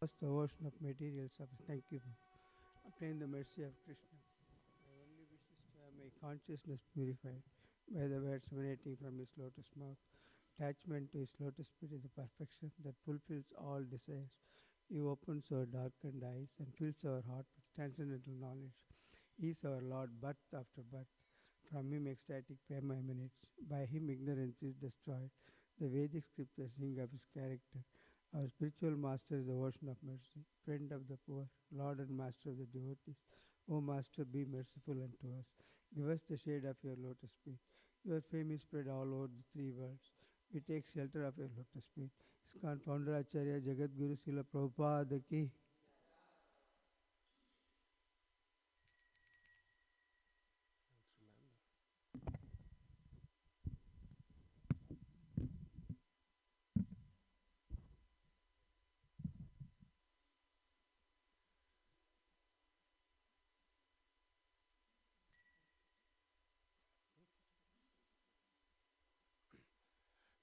The ocean of material suffering. Thank you. Obtain the mercy of Krishna. My only wish is to have my consciousness purified by the words emanating from his lotus mouth. Attachment to his lotus feet is the perfection that fulfills all desires. He opens our darkened eyes and fills our heart with transcendental knowledge. He is our Lord, birth after birth. From him ecstatic prema emanates. By him ignorance is destroyed. The Vedic scriptures sing of his character. Our spiritual master is the ocean of mercy, friend of the poor, Lord and master of the devotees. O Master, be merciful unto us. Give us the shade of your lotus feet. Your fame is spread all over the three worlds. We take shelter of your lotus feet. ISKCON founder Acharya Jagat Guru Srila Prabhupada ki.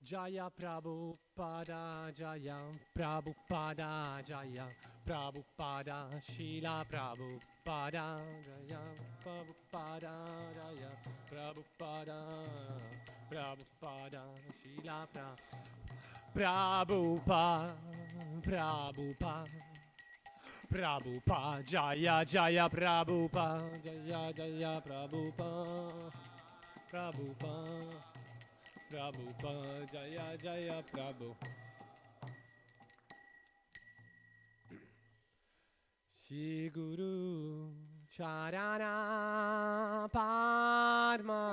Jaya Prabhupada Jaya Prabhupada Jaya Prabhupada Srila Prabhupada Jaya Prabhupada Jaya Prabhupada Prabhupada Srila Prabhupada Prabhupada Prabhupada Jaya Jaya Prabhupada Jaya Jaya Prabhupada Prabhupada Prabhupada Jaya Jaya Prabhu Shri Guru Charana Padma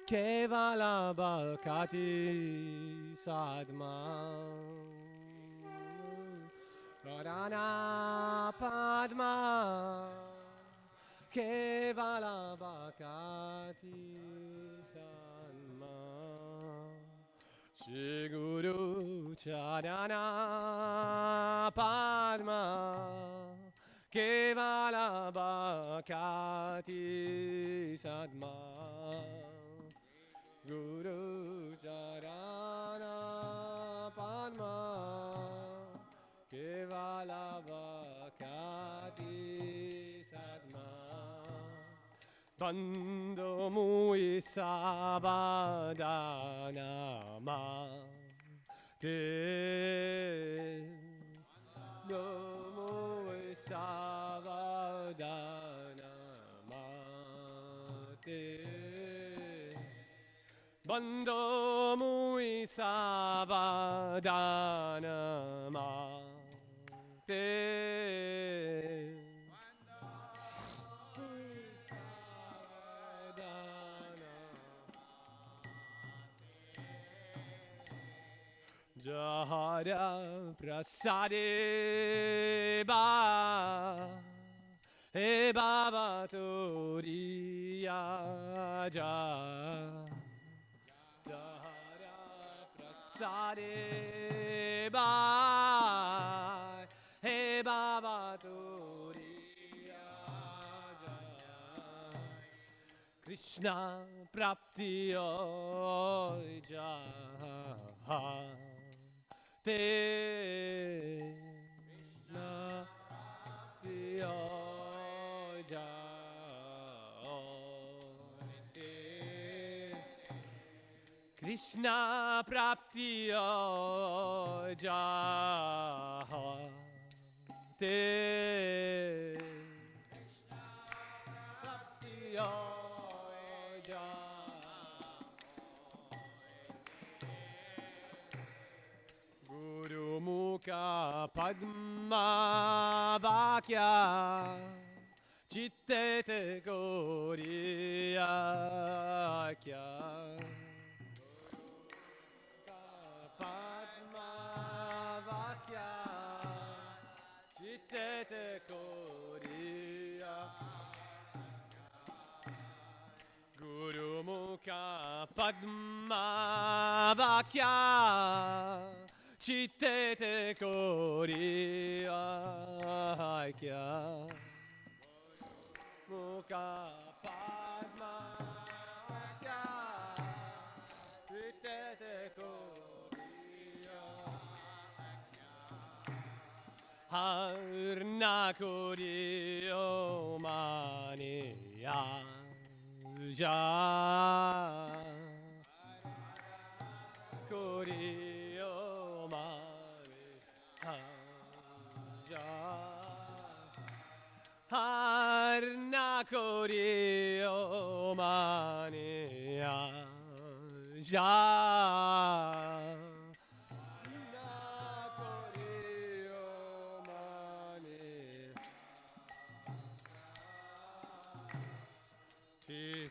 Kevala Bhakati Sadma Charana Padma Kevala Bhakati Sanma Shri Guru Charana Padma Kevala Bhakati Sadma Guru Charana Padma Kevala Bhakati Sadma Bando Mui Sabadana Ma Te Bando Mui Sabadana Ma Te Bando Mui Sabadana Ma Te Jahara Prasade Ba E Baba Toriya Ja Jahara Prasade Ba E Baba Toriya Ja Krishna Prapti Ja Te na ti o ja te Krishna prapti o ja te prapti o ja Guru Mukha Padma Vakya Chitte Te Goriya Kya Padma Vakya Chitte Te Goriya Guru Mukha Padma Vakya Chitte Te Koriya Kya Mukha Padma Vakya Chitte Te Koriya Harna Koriyo Maniya Ja Koriyo Maniya Ja Harna Koriyo Maniya Ja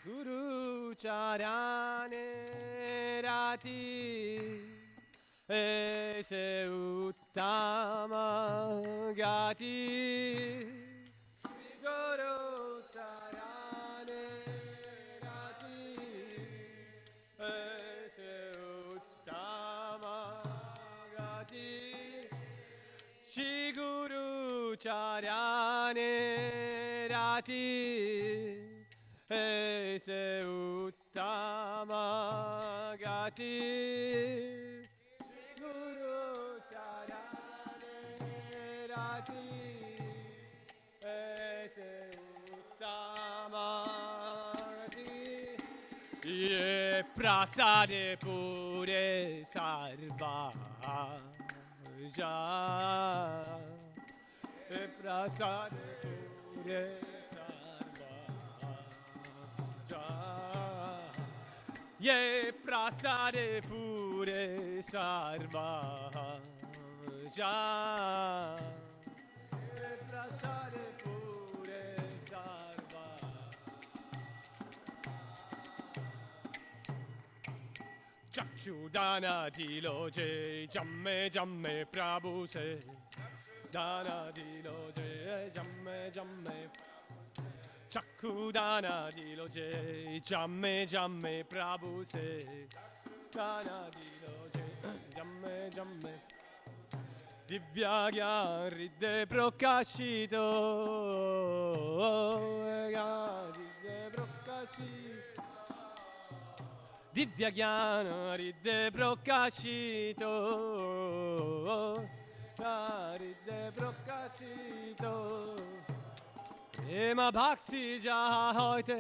Guru Charane Rati Ese Uttama Gati Guru Charane Rati Ese Uttama Gati Shri Guru Charane Rati Ese Uttama Gati Guru Charane Rati Ese Uttama Gati Ye Prasade Pure Sarva Ja Ye Prasade Pure Ye prasade pure sarva ja Ye prasade pure sarva Chakshudana diloje jamme jamme prabhu se Dana diloje jamme jamme Chakudana diloje jamme jamme prabhu se Dana diloje jamme jamme Divya gyan ridde prokashito Ridde prokashito Divya gyan ridde prokashito Ridde prokashito Prema bhakti jahoite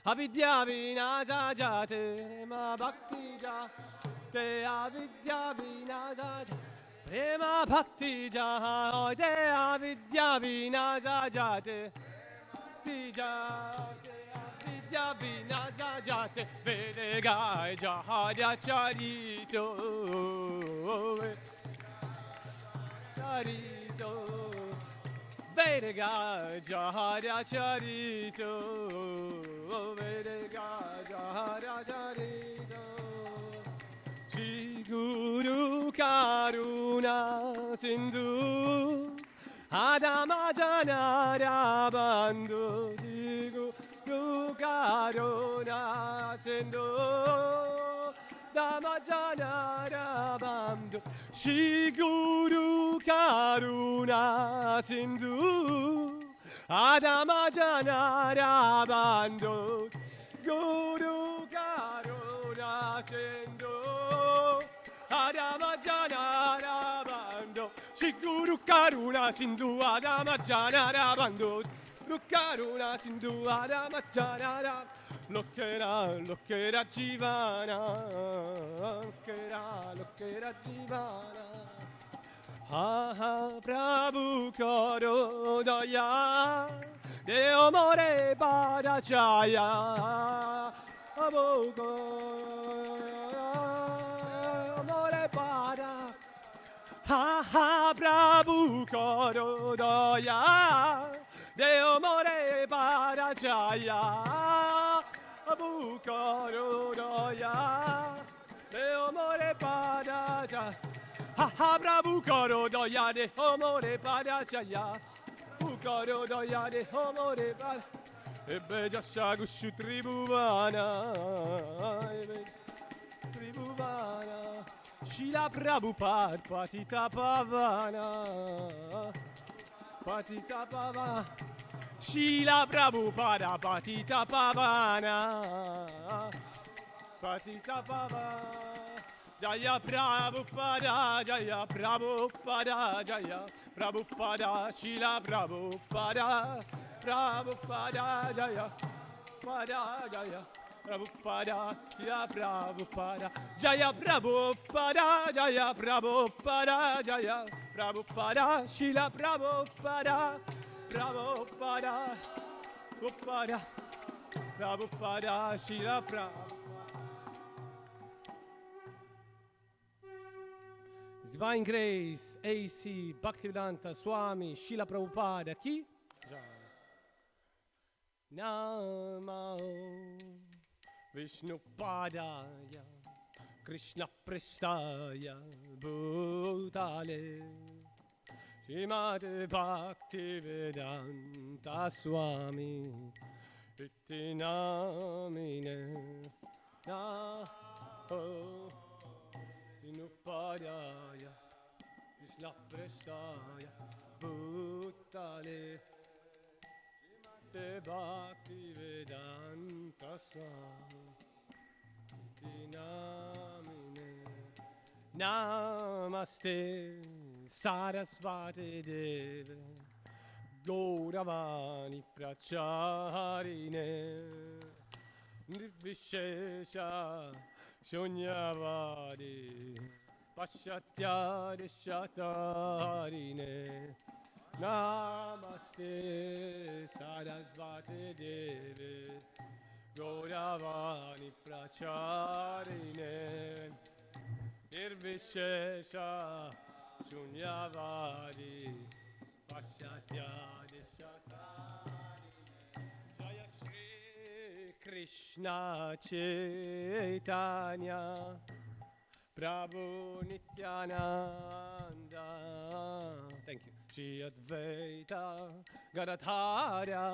avidya vinajajate Prema bhakti jahoite avidya vinajajate Prema bhakti jahoite avidya vinajajate Bhakti jahoite avidya vinajajate Vede gai jaharya charito Charito Vedega Jaharya Charito Vedega Jaharya Charito Shri Guru Karuna Sindhu Adama Janara Bandhu Shri Guru Karuna Sindhu Adama Janara Bandhu Shri Guru Karuna Sindhu Adama Janara Bandhu Guru Karuna Sindhu Adama Janara Bandhu Shri Guru Karuna Sindhu Adama Janara Bandhu Guru Karuna Sindhu Adama Janara Lokera Jivana Lokera Jivana Ha ha Prabhu Karo Daya Deo More Padachaya Prabhu More Pada Ha ha Prabhu Karo Daya Deo More Padachaya Prabhu Karo Daya Deo More Padachaya Ha ha Prabhu Karo Daya Deo More Padachaya Prabhu Karo Daya Deo More Padachaya Ebbe Jasha Gushu Tribhuvana Tribhuvana Shila Prabhupada Patita Pavana Patita Pavana Shila Prabhupada Patita Pavana Patita Pavana Jaya Prabhupada, Jaya Prabhupada, Jaya Prabhupada, Srila Prabhupada, Prabhupada, Jaya Prabhupada, Jaya Prabhupada, Jaya Prabhupada, Jaya Prabhupada, Jaya Prabhupada, Jaya Prabhupada, Srila Prabhupada, Prabhupada, Prabhupada, Prabhupada, Srila Prabhupada. Divine Grace, A.C. Bhaktivedanta Swami, Srila Prabhupada, Ki Jai. Namo Vishnupadaya, Krishna Prestaya, Bhutale, Srimad Bhaktivedanta Swami, Iti Namine, Namo Vishnupadaya, Krishna Prestaya, Bhutale, Srimad Bhaktivedanta Swami, Namine. Namaste Sarasvati Deve Gauravani Pracharine Nirvishesha Shunyavadi Paschatya Deshatarine Namaste Sarasvati Deve Gauravani Pracharine Nirvishesha Shunyavadi Paschatya Deshatarine Jaya Shri Krishna Chaitanya Prabhu Nityananda. Thank you. Shri Advaita Gadadhara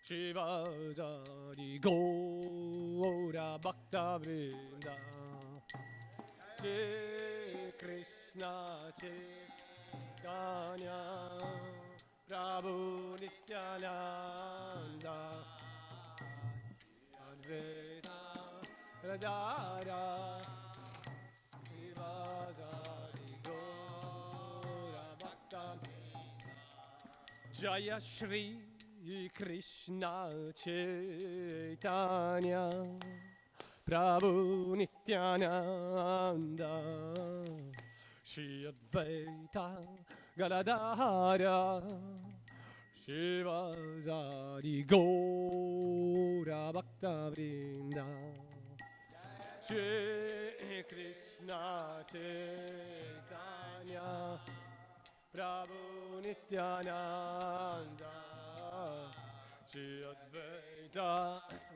Shivajari Gaura Bhakta Vrinda Shri Krishna Chaitanya Prabhu Nityananda Advaita Radhara Shivajari Gaura Bhakta Jaya Shri Krishna Chaitanya Prabhu Nityananda Shri Advaita Gadadhara Shivajari Gaura Bhakta Vrinda Shri Krishna Chaitanya Prabhu Nityananda Shri Advaita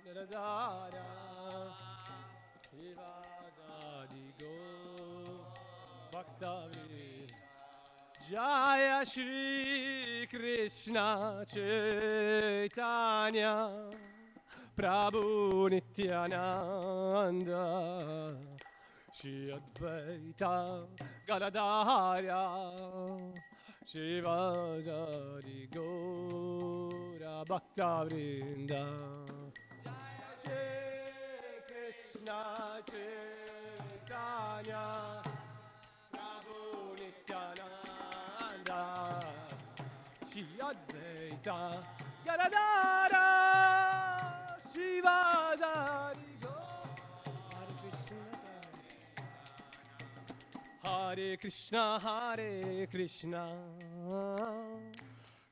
Gadadhara Shivajari Gaura Bhakta Vrinda Jaya Shri Krishna Chaitanya Prabhu Nityananda Shri Advaita Gadadhara Shivajari Gaura Bhakta Vrinda Jaya Shri Krishna Chaitanya Prabhu Nityananda Shri Advaita Gadadhara Shivajari Hare Krishna Hare Krishna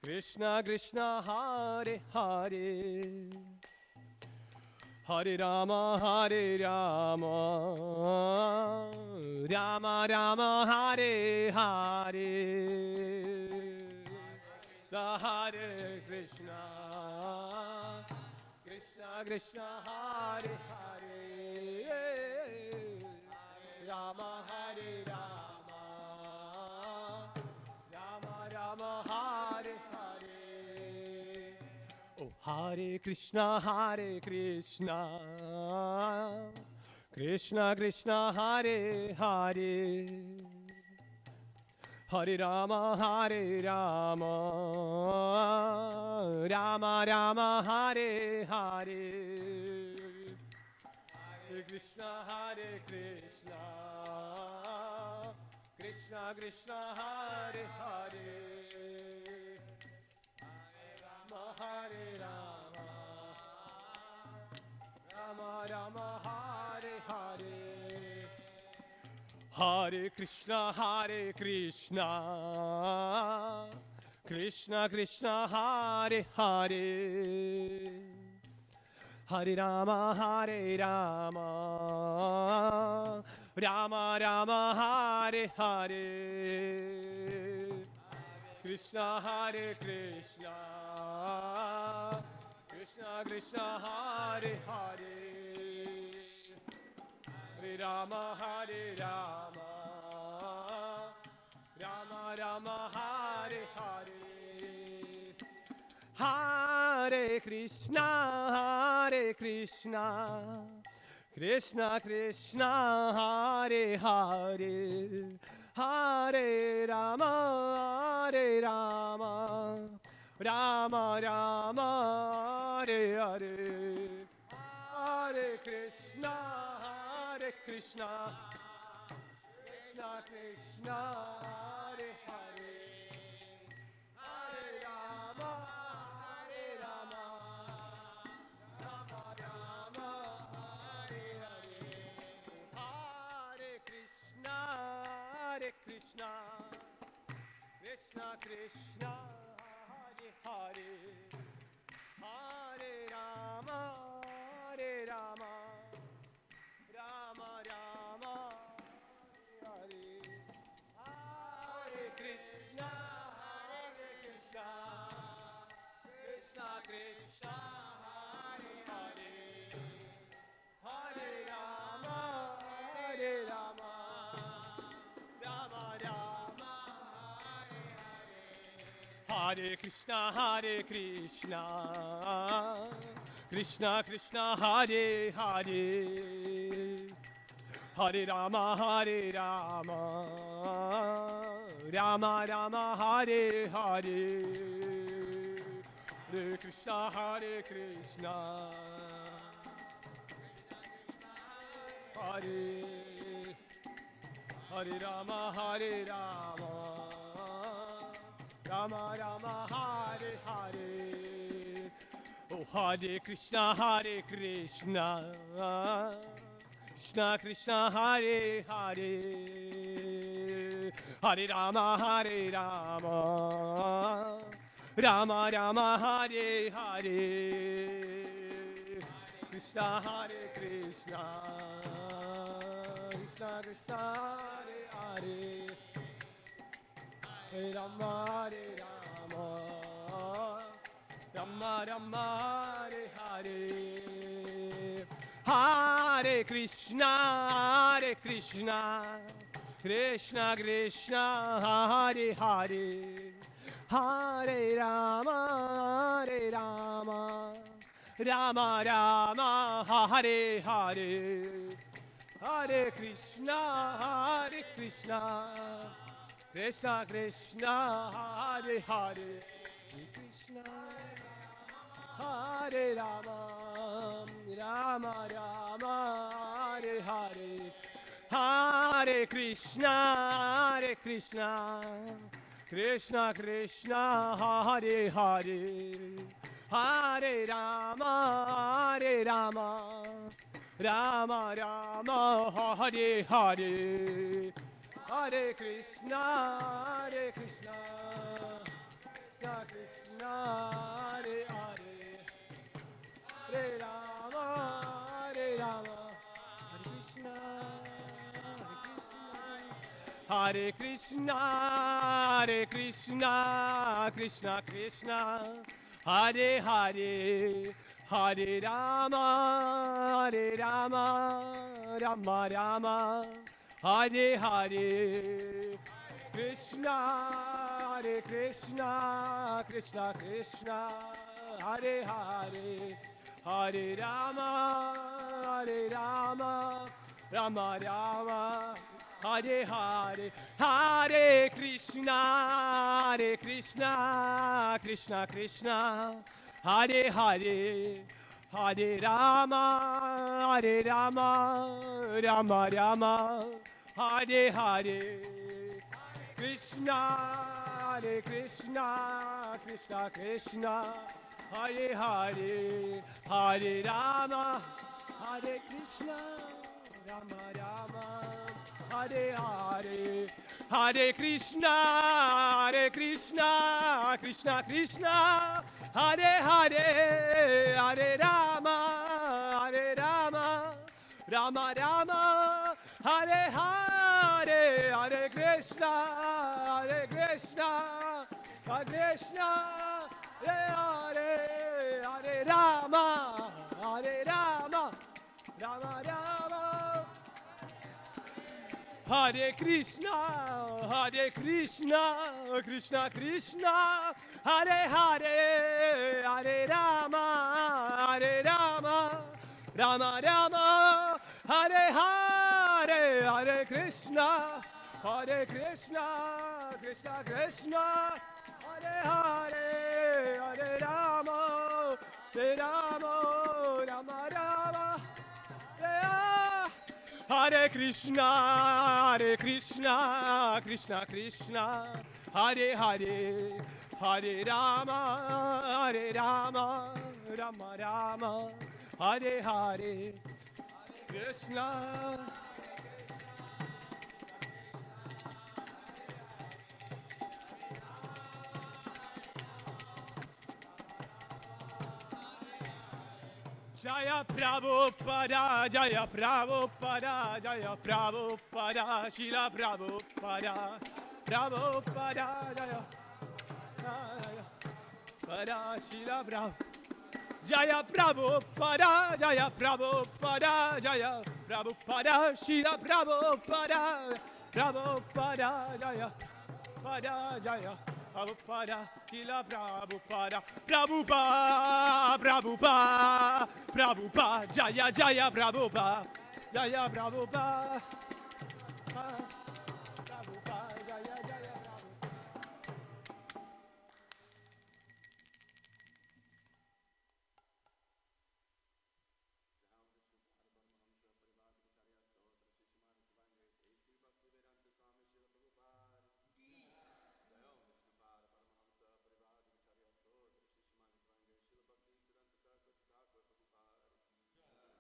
Krishna Krishna Hare Hare Hare Rama Hare Rama Rama Rama Hare Hare Hare Krishna Krishna Krishna Hare Hare Rama Hare Rama Rama Rama Hare Hare Oh Hare Krishna Krishna Krishna Hare Hare Hare Rama Rama Rama Rama Hare Hare Krishna, Krishna Krishna, Hare Hare, Hare Rama, Rama Rama, Hare Hare, Hare Krishna, Krishna Krishna, Hare Hare, Hare Rama, Rama Rama, Hare Hare, Krishna Krishna, Krishna Krishna, Hare Hare, Hare Rama, Rama Rama, Hare Hare, Hare Krishna, Krishna Krishna, Hare Hare, Hare Rama, Rama Rama, Hare Hare, Hare Krishna, Krishna Krishna, Hare Hare, Hare Rama, Rama Rama, Hare Hare, Hare Krishna, Krishna Krishna, Hare Hare, Hare Rama, Rama Rama, Hare Krishna, Krishna Krishna, Hare Hare, Hare Rama, Rama Rama, Hare Krishna, Krishna Krishna, Hare Hare, Hare Rama, Rama Rama, Hare Hare, Hare Krishna, Hare Rama, Rama Rama, Hare Hare, oh Hare Krishna, Krishna Krishna, Hare Hare, Hare Rama, Rama Rama, Hare Hare, Krishna Krishna, Krishna Krishna, Hare Hare, Hare Rama, Rama Rama, Hare Hare, Hare Krishna, Krishna Krishna, Hare Hare, Hare Rama, Rama Rama, Hare Hare, Hare Krishna, Krishna Krishna, Hare Hare, Krishna Hare Rama, Rama Rama, Hare Hare, Hare Krishna, Krishna Krishna, Hare Hare, Hare Rama, Rama Rama, Hare Hare, Hare Krishna, Krishna Krishna, Hare Hare, Hare Rama, Hare Krishna, Krishna Krishna, Hare Hare, Hare Rama, Rama Rama, Hare Hare, Krishna Krishna Krishna, Hare Hare, Hare Rama, Rama Rama, Hare Hare, Hare Krishna, Krishna Krishna, Hare Hare, Hare Rama, Hare Rama, Rama Rama, Hare Hare. Krishna, Hare Krishna, Krishna Krishna, Hare Hare, Hare Rama, Hare Krishna, Rama Rama, Hare Hare, Hare Krishna, Krishna Krishna, Hare Hare, Hare Rama, Rama Rama, Hare Hare, Hare Krishna, Krishna, Hare Rama, Rama Rama, Hare Krishna, Krishna Krishna, Hare Hare, Hare Rama, Rama Rama, Hare Hare, Hare Krishna, Krishna Krishna, Hare Hare, Hare Rama, Rama Rama, Hare Krishna, Krishna Krishna, Hare Hare, Hare Rama, Rama Rama, Hare Hare, Krishna. Jaya Prabhupada, Jaya Prabhupada, Jaya Prabhupada, Shila Prabhupada, Prabhupada, Jaya Prabhupada, Shila Prabhupada. Jaya Prabhupada, Jaya Prabhupada, Jaya Prabhupada, Shila Prabhupada, Prabhupada, Jaya Prabhupada, Jaya Prabhupada, Shila Prabhupada, Prabhupada, Prabhupada, Prabhupada, Jaya Jaya Prabhupada, Jaya Prabhupada, Prabhupada, Jaya Jaya Prabhupada.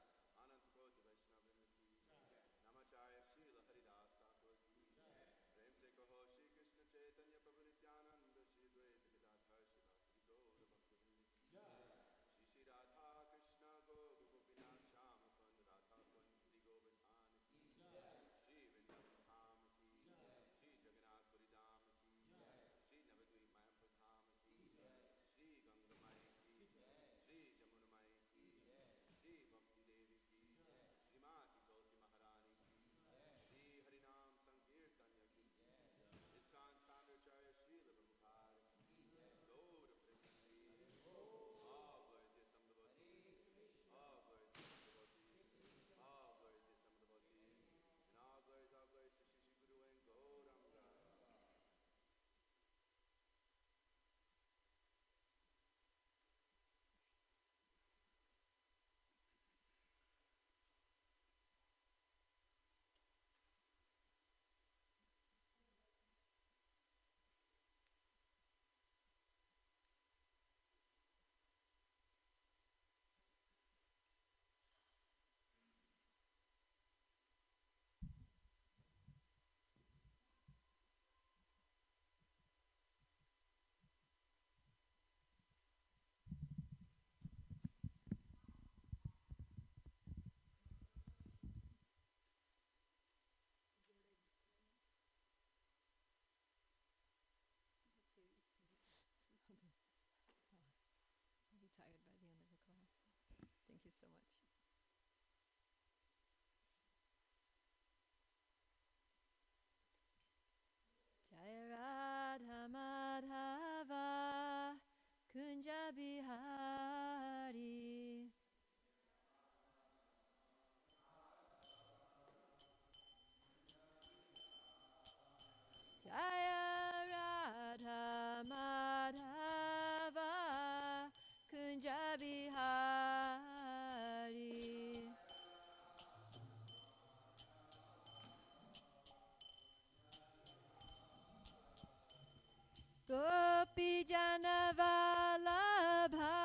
gopi jana vallabha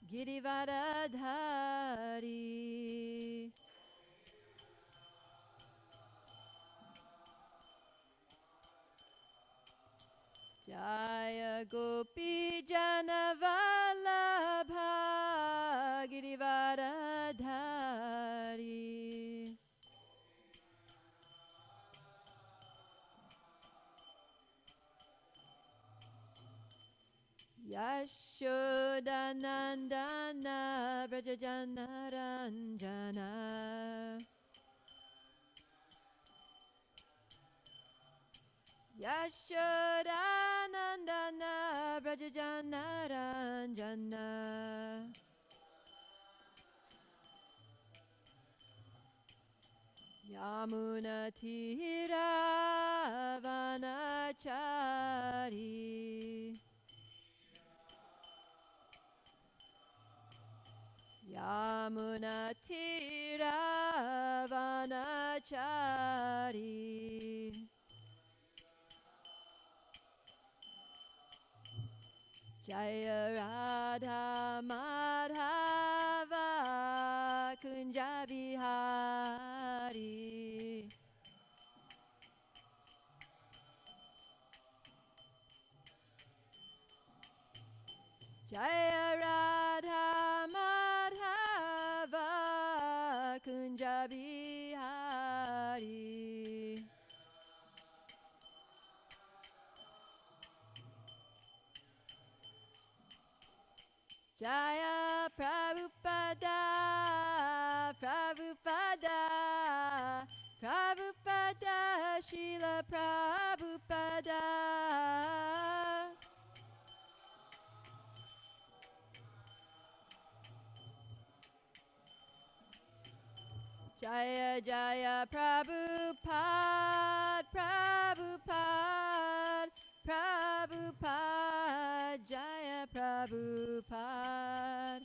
Girivaradhari. Jaya gopi jana vallabha Girivaradhari. Yashodanandana Brajajana Ranjana. Yashodanandana Brajajana Ranjana. Yamuna Tira Vanachari. Yamuna Tira Vanachari. Jaya Radha Madhava Kunja Bihari. Jaya Radha Madhava Kunja Bihari. Jaya Prabhupada, Prabhupada, Prabhupada, Srila Prabhupada. Jaya Jaya Prabhupada, Prabhupada, Prabhupada, Jaya Prabhupada.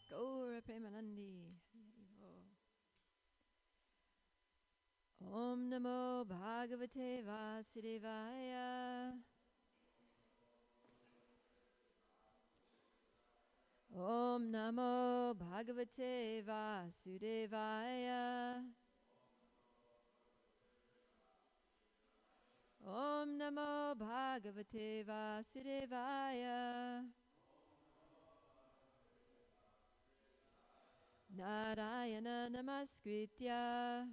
Gaura Premanandi. Om Namo Bhagavate Vasudevaya. Om Namo Bhagavate Vasudevaya. Om Namo Bhagavate Vasudevaya. Narayana Namaskritya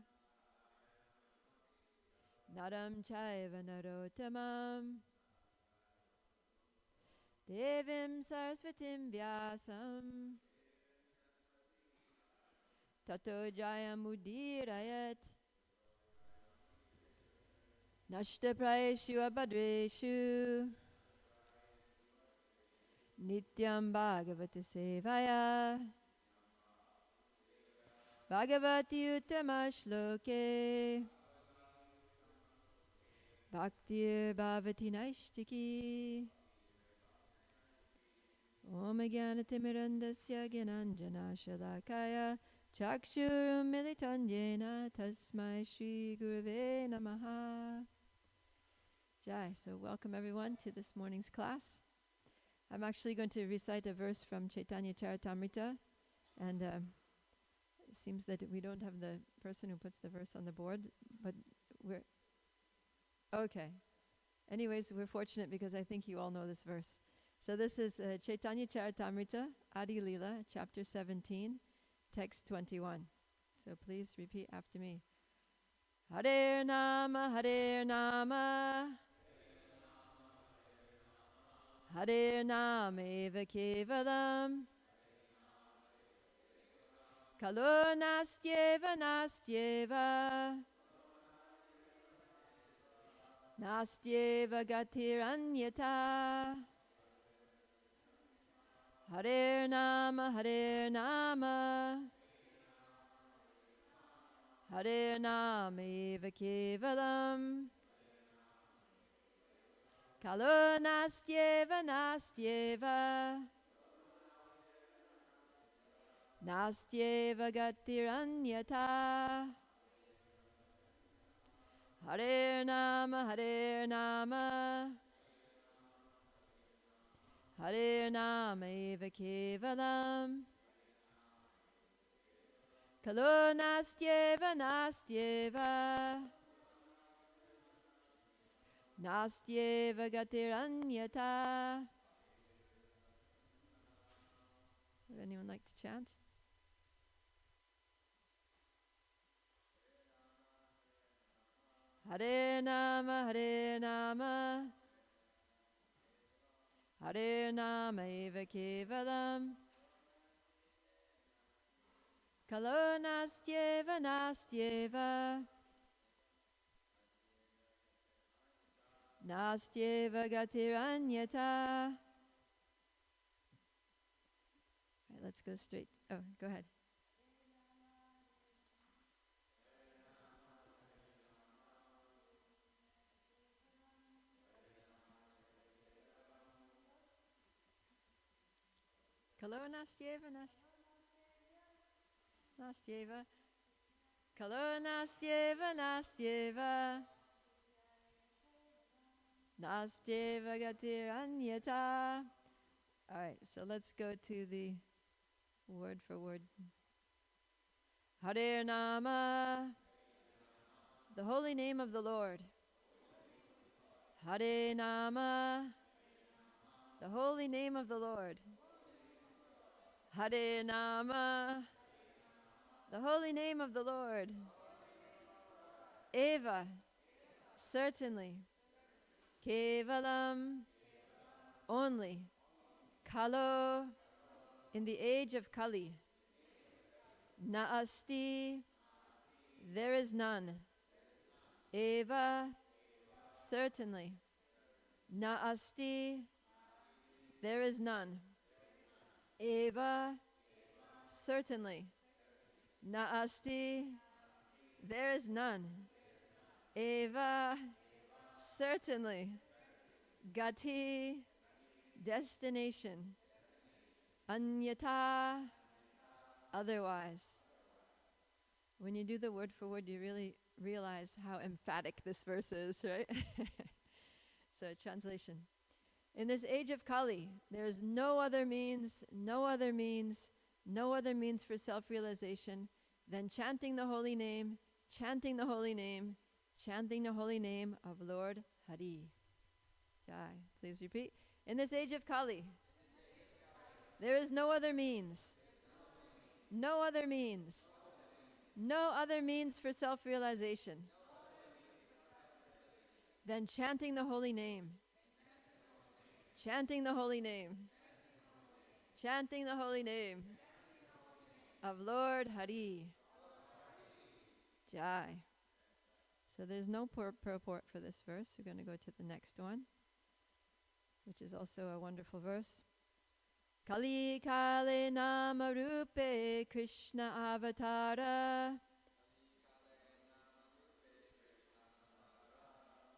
Naram Chaiva Narottamam Devim Saraswatim Vyasam Tato Jayamudirayat Nashtaprayeshu Abhadreshu Nityam Bhagavata Sevaya Bhagavati Uttama Shloke Bhaktir Bhavati Naishtiki Om Jnanatimirandasya Gyananjana Shalakaya Chakshurum Militanyena Tasmai Shri Gurave Namaha. Jai. So welcome everyone to this morning's class. I'm actually going to recite a verse from Chaitanya Charitamrita, and it seems that we don't have the person who puts the verse on the board, but we're okay. Anyways, we're fortunate because I think you all know this verse. So this is Chaitanya Charitamrita, Adi Leela, chapter 17, text 21. So please repeat after me. Hare Nama, Hare Nama, Hare Nama Eva Kevalam, Kalo Nastyeva Nastyeva, Nastyeva Gatiranyata. Hare Nama, Hare Nama, Hare Nama Eva Kevalam, Kalo Nastyeva Nastyeva, Nastyeva gatiranyata. Hare Nama, Hare Nama. Hare Nama eva kevalam. Kalo nastyeva, nastyeva. Nastyeva gatiranyata. Would anyone like to chant? Hare Nama, Hare Nama. Hare Nama eva kevalam. Kalo nastyeva, nastyeva. Nastyeva gatiranyata. All right, let's go straight. Oh, go ahead. Kalo nastyeva, nastyeva. Kalo nastyeva, nastyeva. Nastyeva gatiranyata. All right, so let's go to the word for word. Hare Nama, the holy name of the Lord. Hare Nama, the holy name of the Lord. Hare Nama, the holy name of the Lord. Eva, certainly. Kevalam, only. Kalo, in the age of Kali. Naasti, there is none. Eva, certainly. Naasti, there is none. Eva, certainly. Naasti, there is none. Eva, certainly. Gati, destination. Anyata, otherwise. When you do the word for word, you really realize how emphatic this verse is, right? So, translation. In this age of Kali, there is no other means for self-realization than chanting the holy name, chanting the holy name, chanting the holy name of Lord Hari. Jai. Please repeat. In this age of Kali, there is no other means. No other means. No other means for self-realization than chanting the holy name. Chanting the holy name. Chanting the holy name of Lord Hari. Jai. So there's no purport for this verse. We're going to go to the next one, which is also a wonderful verse. Kali Kale Nama Rupe Krishna Avatara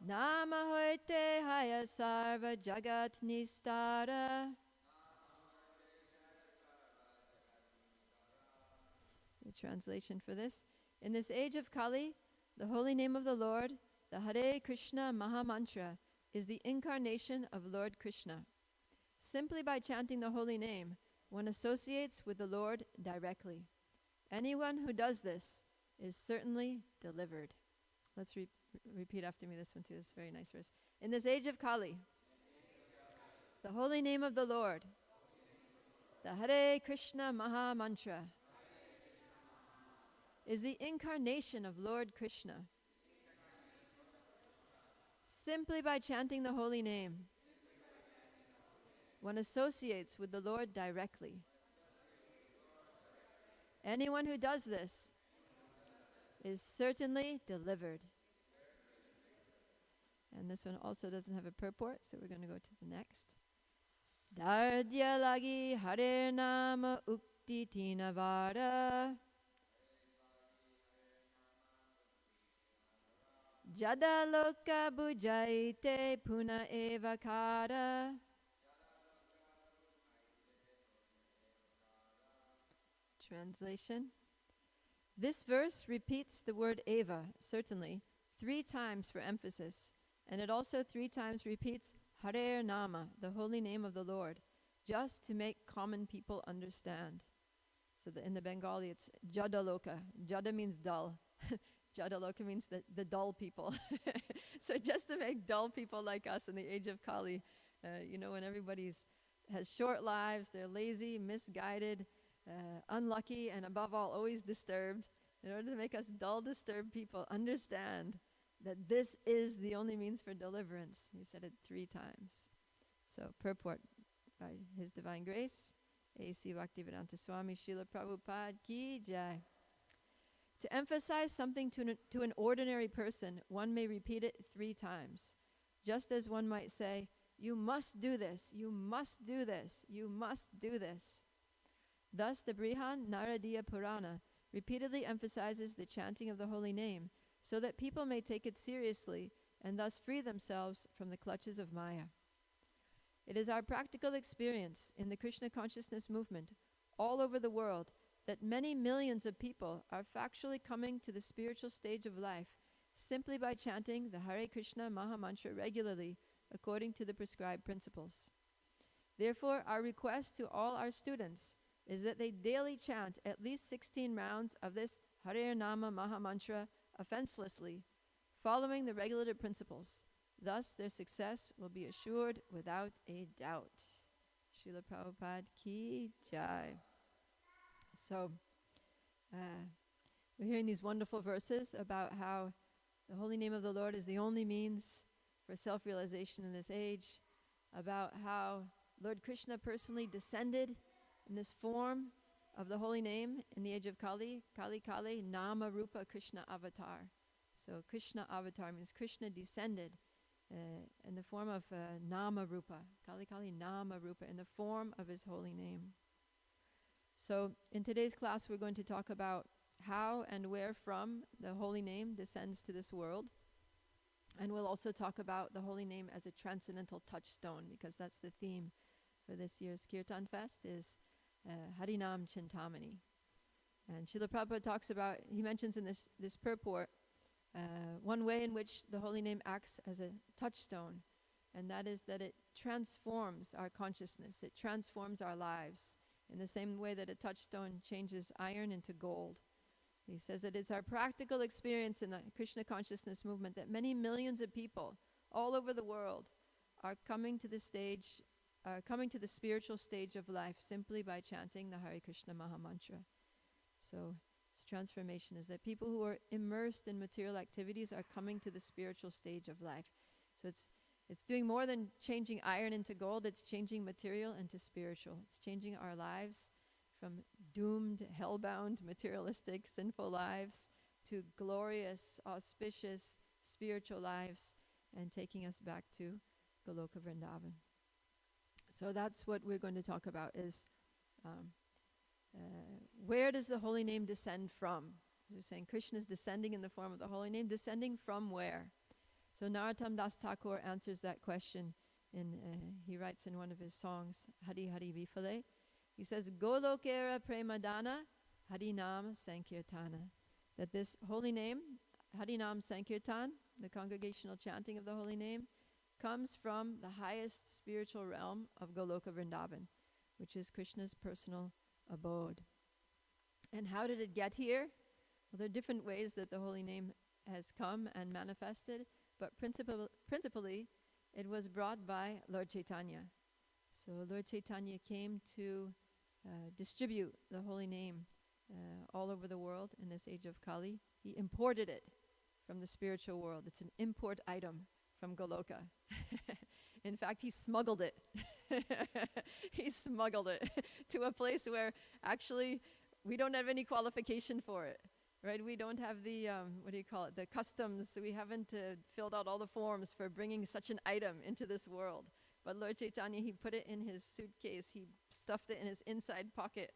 Nama Hoite Haya Sarva Jagat Nistara. The translation for this. In this age of Kali, the holy name of the Lord, the Hare Krishna mahamantra, is the incarnation of Lord Krishna. Simply by chanting the holy name, one associates with the Lord directly. Anyone who does this is certainly delivered. Let's repeat after me this one too. This is a very nice verse. In this age of Kali, the holy name of the Lord, the Hare Krishna Maha Mantra, is the incarnation of Lord Krishna. Simply by chanting the holy name, one associates with the Lord directly. Anyone who does this is certainly delivered. And this one also doesn't have a purport, so we're going to go to the next. Dardya lagi Hare Nama Ukti Tinavara Jadaloka Bujaite Puna Evakara. Translation. This verse repeats the word Eva, certainly, 3 times for emphasis, and it also 3 times repeats Hare Nama, the holy name of the Lord, just to make common people understand. So in the Bengali it's Jadaloka. Jada means dull. Jadaloka means the dull people. So just to make dull people like us in the age of Kali, when everybody's has short lives, they're lazy, misguided, unlucky, and above all, always disturbed. In order to make us dull, disturbed people understand that this is the only means for deliverance. He said it 3 times. So purport by His Divine Grace, A.C. Bhaktivedanta Swami Srila Prabhupada Ki Jai. To emphasize something to an ordinary person, one may repeat it 3 times, just as one might say, you must do this, you must do this, you must do this. Thus, the Brihan Naradiya Purana repeatedly emphasizes the chanting of the holy name so that people may take it seriously and thus free themselves from the clutches of Maya. It is our practical experience in the Krishna consciousness movement all over the world that many millions of people are factually coming to the spiritual stage of life simply by chanting the Hare Krishna mahamantra regularly according to the prescribed principles. Therefore, our request to all our students is that they daily chant at least 16 rounds of this Hare Nama mahamantra offenselessly, following the regulative principles. Thus, their success will be assured without a doubt. Srila Prabhupada Ki Jai. So, we're hearing these wonderful verses about how the holy name of the Lord is the only means for self-realization in this age, about how Lord Krishna personally descended in this form of the holy name in the age of Kali, Kali, Nama Rupa Krishna Avatar. So Krishna Avatar means Krishna descended in the form of Nama Rupa, Kali Nama Rupa, in the form of his holy name. So in today's class we're going to talk about how and where from the holy name descends to this world. And we'll also talk about the holy name as a transcendental touchstone, because that's the theme for this year's Kirtan Fest, is Harinam Chintamani. And Srila Prabhupada talks about, he mentions in this purport, one way in which the holy name acts as a touchstone, and that is that it transforms our consciousness, it transforms our lives, in the same way that a touchstone changes iron into gold. He says that it's our practical experience in the Krishna consciousness movement that many millions of people all over the world are coming to the spiritual stage of life simply by chanting the Hare Krishna Mahamantra. So this transformation is that people who are immersed in material activities are coming to the spiritual stage of life. So it's doing more than changing iron into gold, it's changing material into spiritual. It's changing our lives from doomed, hell-bound, materialistic, sinful lives to glorious, auspicious, spiritual lives, and taking us back to Goloka Vrindavan. So that's what we're going to talk about, is where does the holy name descend from? We're saying Krishna is descending in the form of the holy name, descending from where? So Narottam Das Thakur answers that question he writes in one of his songs, Hari Hari Vifale. He says, Golokera Premadana Harinam Sankirtana. That this holy name, Harinam Sankirtan, the congregational chanting of the holy name, comes from the highest spiritual realm of Goloka Vrindavan, which is Krishna's personal abode. And how did it get here? Well, there are different ways that the holy name has come and manifested, but principally it was brought by Lord Chaitanya. So Lord Chaitanya came to distribute the holy name all over the world in this age of Kali. He imported it from the spiritual world. It's an import item from Goloka. In fact, he smuggled it. He smuggled it to a place where actually we don't have any qualification for it, right? We don't have the, the customs. We haven't filled out all the forms for bringing such an item into this world. But Lord Chaitanya, he put it in his suitcase, he stuffed it in his inside pocket,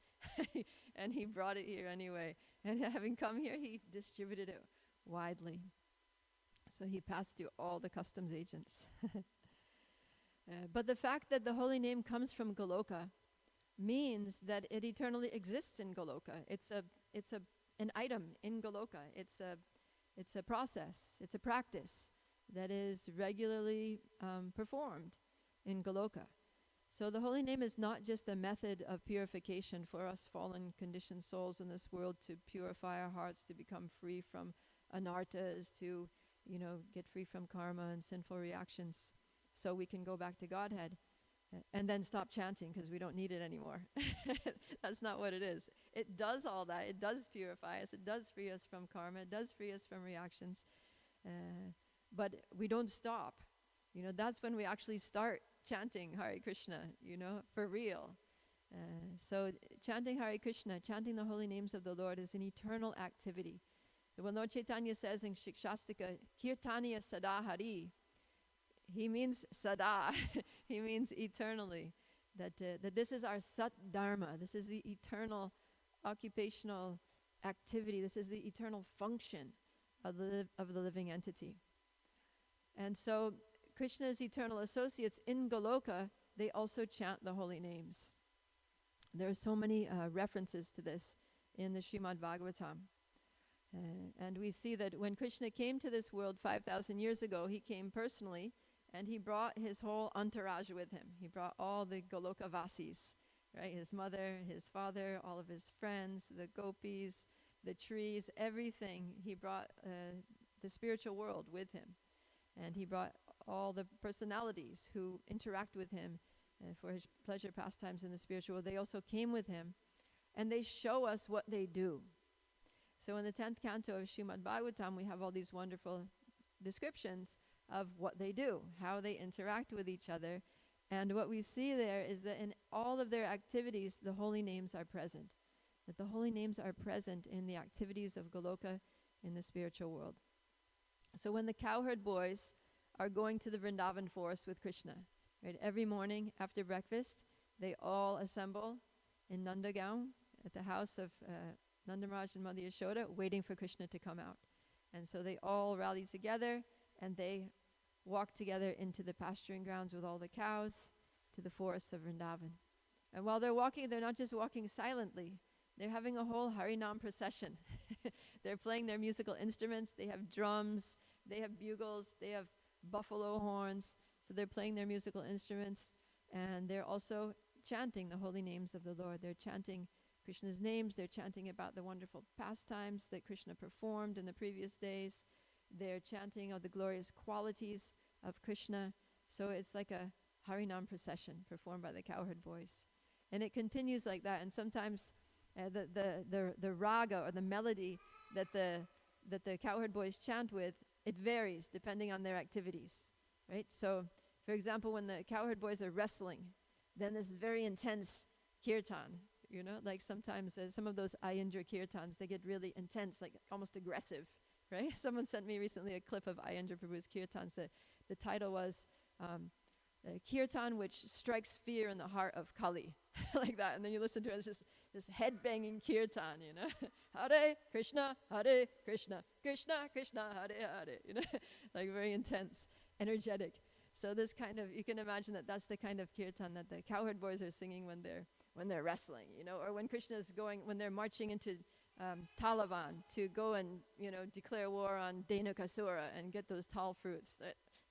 and he brought it here anyway. And having come here, he distributed it widely. So he passed through all the customs agents. But the fact that the holy name comes from Goloka means that it eternally exists in Goloka. It's an item in Goloka. It's a process. It's a practice that is regularly performed in Goloka. So the holy name is not just a method of purification for us fallen conditioned souls in this world to purify our hearts, to become free from anartas, to, get free from karma and sinful reactions so we can go back to Godhead and then stop chanting because we don't need it anymore. That's not what it is. It does all that. It does purify us. It does free us from karma. It does free us from reactions. But we don't stop. That's when we actually start chanting Hare Krishna, for real. So chanting Hare Krishna, chanting the holy names of the Lord is an eternal activity. So when Lord Chaitanya says in Shikshastika, Kirtaniya Sada Hari, he means Sada, he means eternally. That this is our Sat Dharma, this is the eternal occupational activity, this is the eternal function of the living entity. And so Krishna's eternal associates in Goloka, they also chant the holy names. There are so many references to this in the Srimad Bhagavatam. And we see that when Krishna came to this world 5,000 years ago, he came personally, and he brought his whole entourage with him. He brought all the Goloka Vasis, right? His mother, his father, all of his friends, the gopis, the trees, everything. He brought the spiritual world with him. And he brought all the personalities who interact with him for his pleasure pastimes in the spiritual world. They also came with him, and they show us what they do. So in the 10th canto of Srimad Bhagavatam, we have all these wonderful descriptions of what they do, how they interact with each other. And what we see there is that in all of their activities, the holy names are present. That the holy names are present in the activities of Goloka in the spiritual world. So when the cowherd boys are going to the Vrindavan forest with Krishna, right, every morning after breakfast, they all assemble in Nandagaon at the house of Nanda Maharaj and Mother Yashoda, waiting for Krishna to come out. And so they all rally together, and they walk together into the pasturing grounds with all the cows to the forests of Vrindavan. And while they're walking, they're not just walking silently. They're having a whole Harinam procession. They're playing their musical instruments. They have drums, they have bugles, they have buffalo horns. So they're playing their musical instruments, and they're also chanting the holy names of the Lord. They're chanting Krishna's names. They're chanting about the wonderful pastimes that Krishna performed in the previous days. They're chanting of the glorious qualities of Krishna. So it's like a Harinam procession performed by the cowherd boys. And it continues like that. And sometimes the raga, or the melody that the cowherd boys chant with, it varies depending on their activities, right? So, for example, when the cowherd boys are wrestling, then this very intense kirtan, like sometimes some of those Ayendra kirtans, they get really intense, like almost aggressive, right? Someone sent me recently a clip of Ayendra Prabhu's kirtans. The title was Kirtan which strikes fear in the heart of Kali, like that. And then you listen to it, it's just this head-banging kirtan, Hare Krishna, Krishna Krishna, Hare Hare, like very intense, energetic. So this kind of, you can imagine that's the kind of kirtan that the cowherd boys are singing when they're wrestling, or when Krishna's when they're marching into Talavan to go and, declare war on Dhenukasura and get those tall fruits.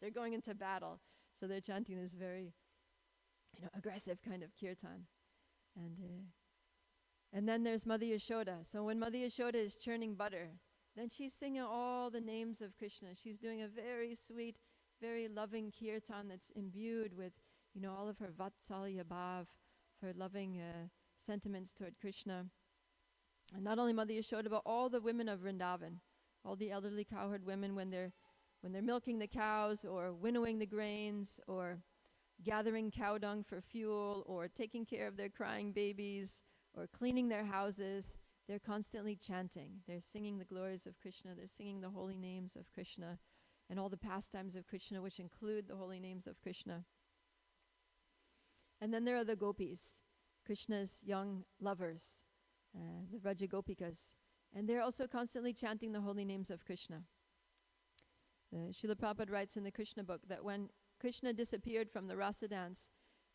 They're going into battle. So they're chanting this very, aggressive kind of kirtan. And then there's Mother Yashoda. So when Mother Yashoda is churning butter, then she's singing all the names of Krishna. She's doing a very sweet, very loving kirtan that's imbued with, all of her Vatsalya Bhav, her loving sentiments toward Krishna. And not only Mother Yashoda, but all the women of Vrindavan, all the elderly cowherd women, when they're milking the cows, or winnowing the grains, or gathering cow dung for fuel, or taking care of their crying babies, or cleaning their houses, they're constantly chanting. They're singing the glories of Krishna. They're singing the holy names of Krishna and all the pastimes of Krishna, which include the holy names of Krishna. And then there are the gopis, Krishna's young lovers, the Vraja Gopikas. And they're also constantly chanting the holy names of Krishna. Srila Prabhupada writes in the Krishna book that when Krishna disappeared from the rasa dance,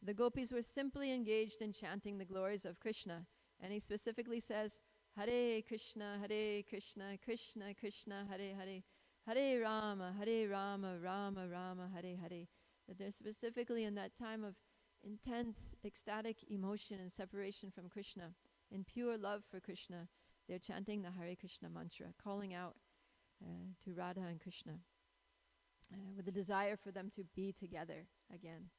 the gopis were simply engaged in chanting the glories of Krishna. And he specifically says, Hare Krishna, Krishna Krishna, Hare Hare, Hare Rama, Rama Rama, Hare Hare. That they're specifically in that time of intense ecstatic emotion and separation from Krishna, in pure love for Krishna, they're chanting the Hare Krishna mantra, calling out to Radha and Krishna with a desire for them to be together again.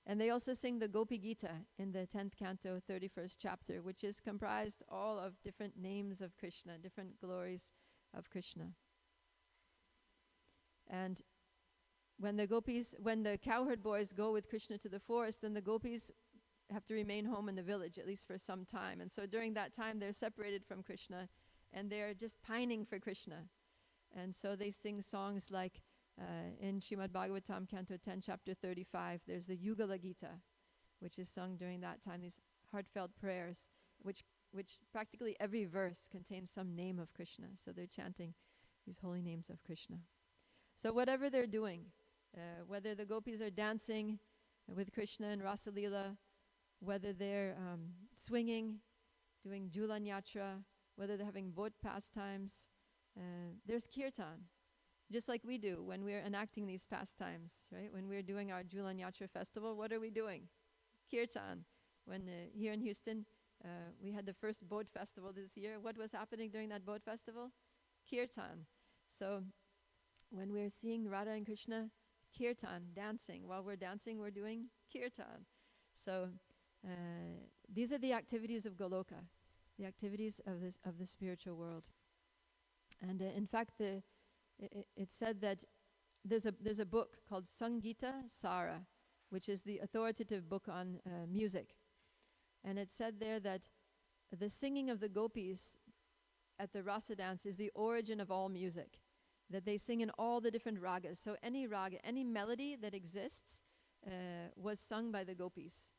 And they also sing the Gopi Gita in the 10th canto, 31st chapter, which is comprised all of different names of Krishna, different glories of Krishna. And when the cowherd boys go with Krishna to the forest, then the gopis have to remain home in the village, at least for some time. And so during that time, they're separated from Krishna, and they're just pining for Krishna. And so they sing songs like, in Srimad Bhagavatam, Canto 10, Chapter 35, there's the Yugala Gita, which is sung during that time, these heartfelt prayers, which practically every verse contains some name of Krishna. So they're chanting these holy names of Krishna. So whatever they're doing, whether the gopis are dancing with Krishna in Rasa Leela, whether they're swinging, doing Julan Yatra, whether they're having boat pastimes, there's kirtan, just like we do when we're enacting these pastimes, right? When we're doing our Julan Yatra festival, what are we doing? Kirtan. When here in Houston, we had the first boat festival this year. What was happening during that boat festival? Kirtan. So when we're seeing Radha and Krishna, kirtan, dancing. While we're dancing, we're doing kirtan. So these are the activities of Goloka, the activities of the spiritual world. And in fact, it's said that there's a book called Sangita Sara, which is the authoritative book on music. And it said there that the singing of the gopis at the rasa dance is the origin of all music, that they sing in all the different ragas. So any raga, any melody that exists was sung by the gopis.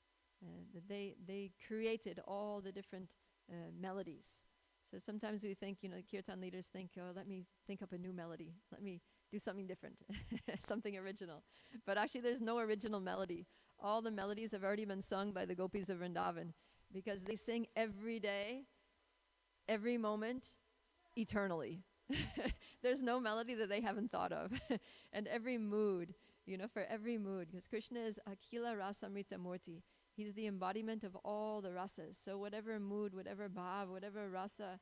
That they created all the different melodies. So sometimes we think, kirtan leaders think, oh, let me think up a new melody. Let me do something different, something original. But actually there's no original melody. All the melodies have already been sung by the gopis of Vrindavan, because they sing every day, every moment, eternally. There's no melody that they haven't thought of. And every mood, for every mood, because Krishna is Akhila Rasamrita Murti. He's the embodiment of all the rasas. So whatever mood, whatever bhav, whatever rasa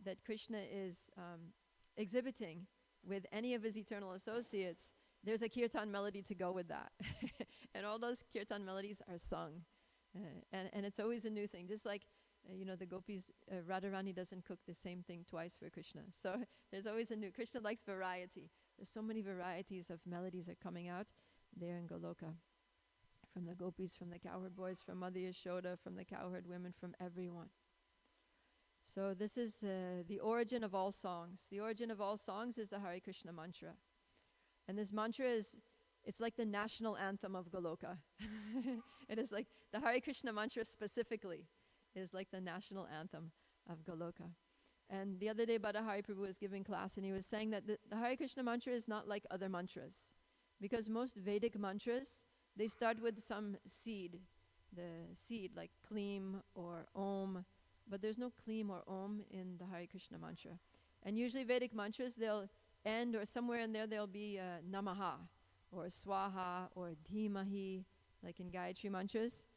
that Krishna is exhibiting with any of his eternal associates, there's a kirtan melody to go with that. And all those kirtan melodies are sung. And it's always a new thing. Just like, the gopis, Radharani doesn't cook the same thing twice for Krishna. So there's always a new, Krishna likes variety. There's so many varieties of melodies are coming out there in Goloka. From the gopis, from the cowherd boys, from Mother Yashoda, from the cowherd women, from everyone. So this is the origin of all songs. The origin of all songs is the Hare Krishna mantra. And this mantra it's like the national anthem of Goloka. It is like the Hare Krishna mantra specifically is like the national anthem of Goloka. And the other day Bhattahari Prabhu was giving class, and he was saying that the Hare Krishna mantra is not like other mantras. Because most Vedic mantras, they start with some seed, the seed like Kleem or Om, but there's no Kleem or Om in the Hare Krishna mantra. And usually Vedic mantras, they'll end, or somewhere in there there'll be Namaha, or Swaha, or Dhimahi, like in Gayatri mantras.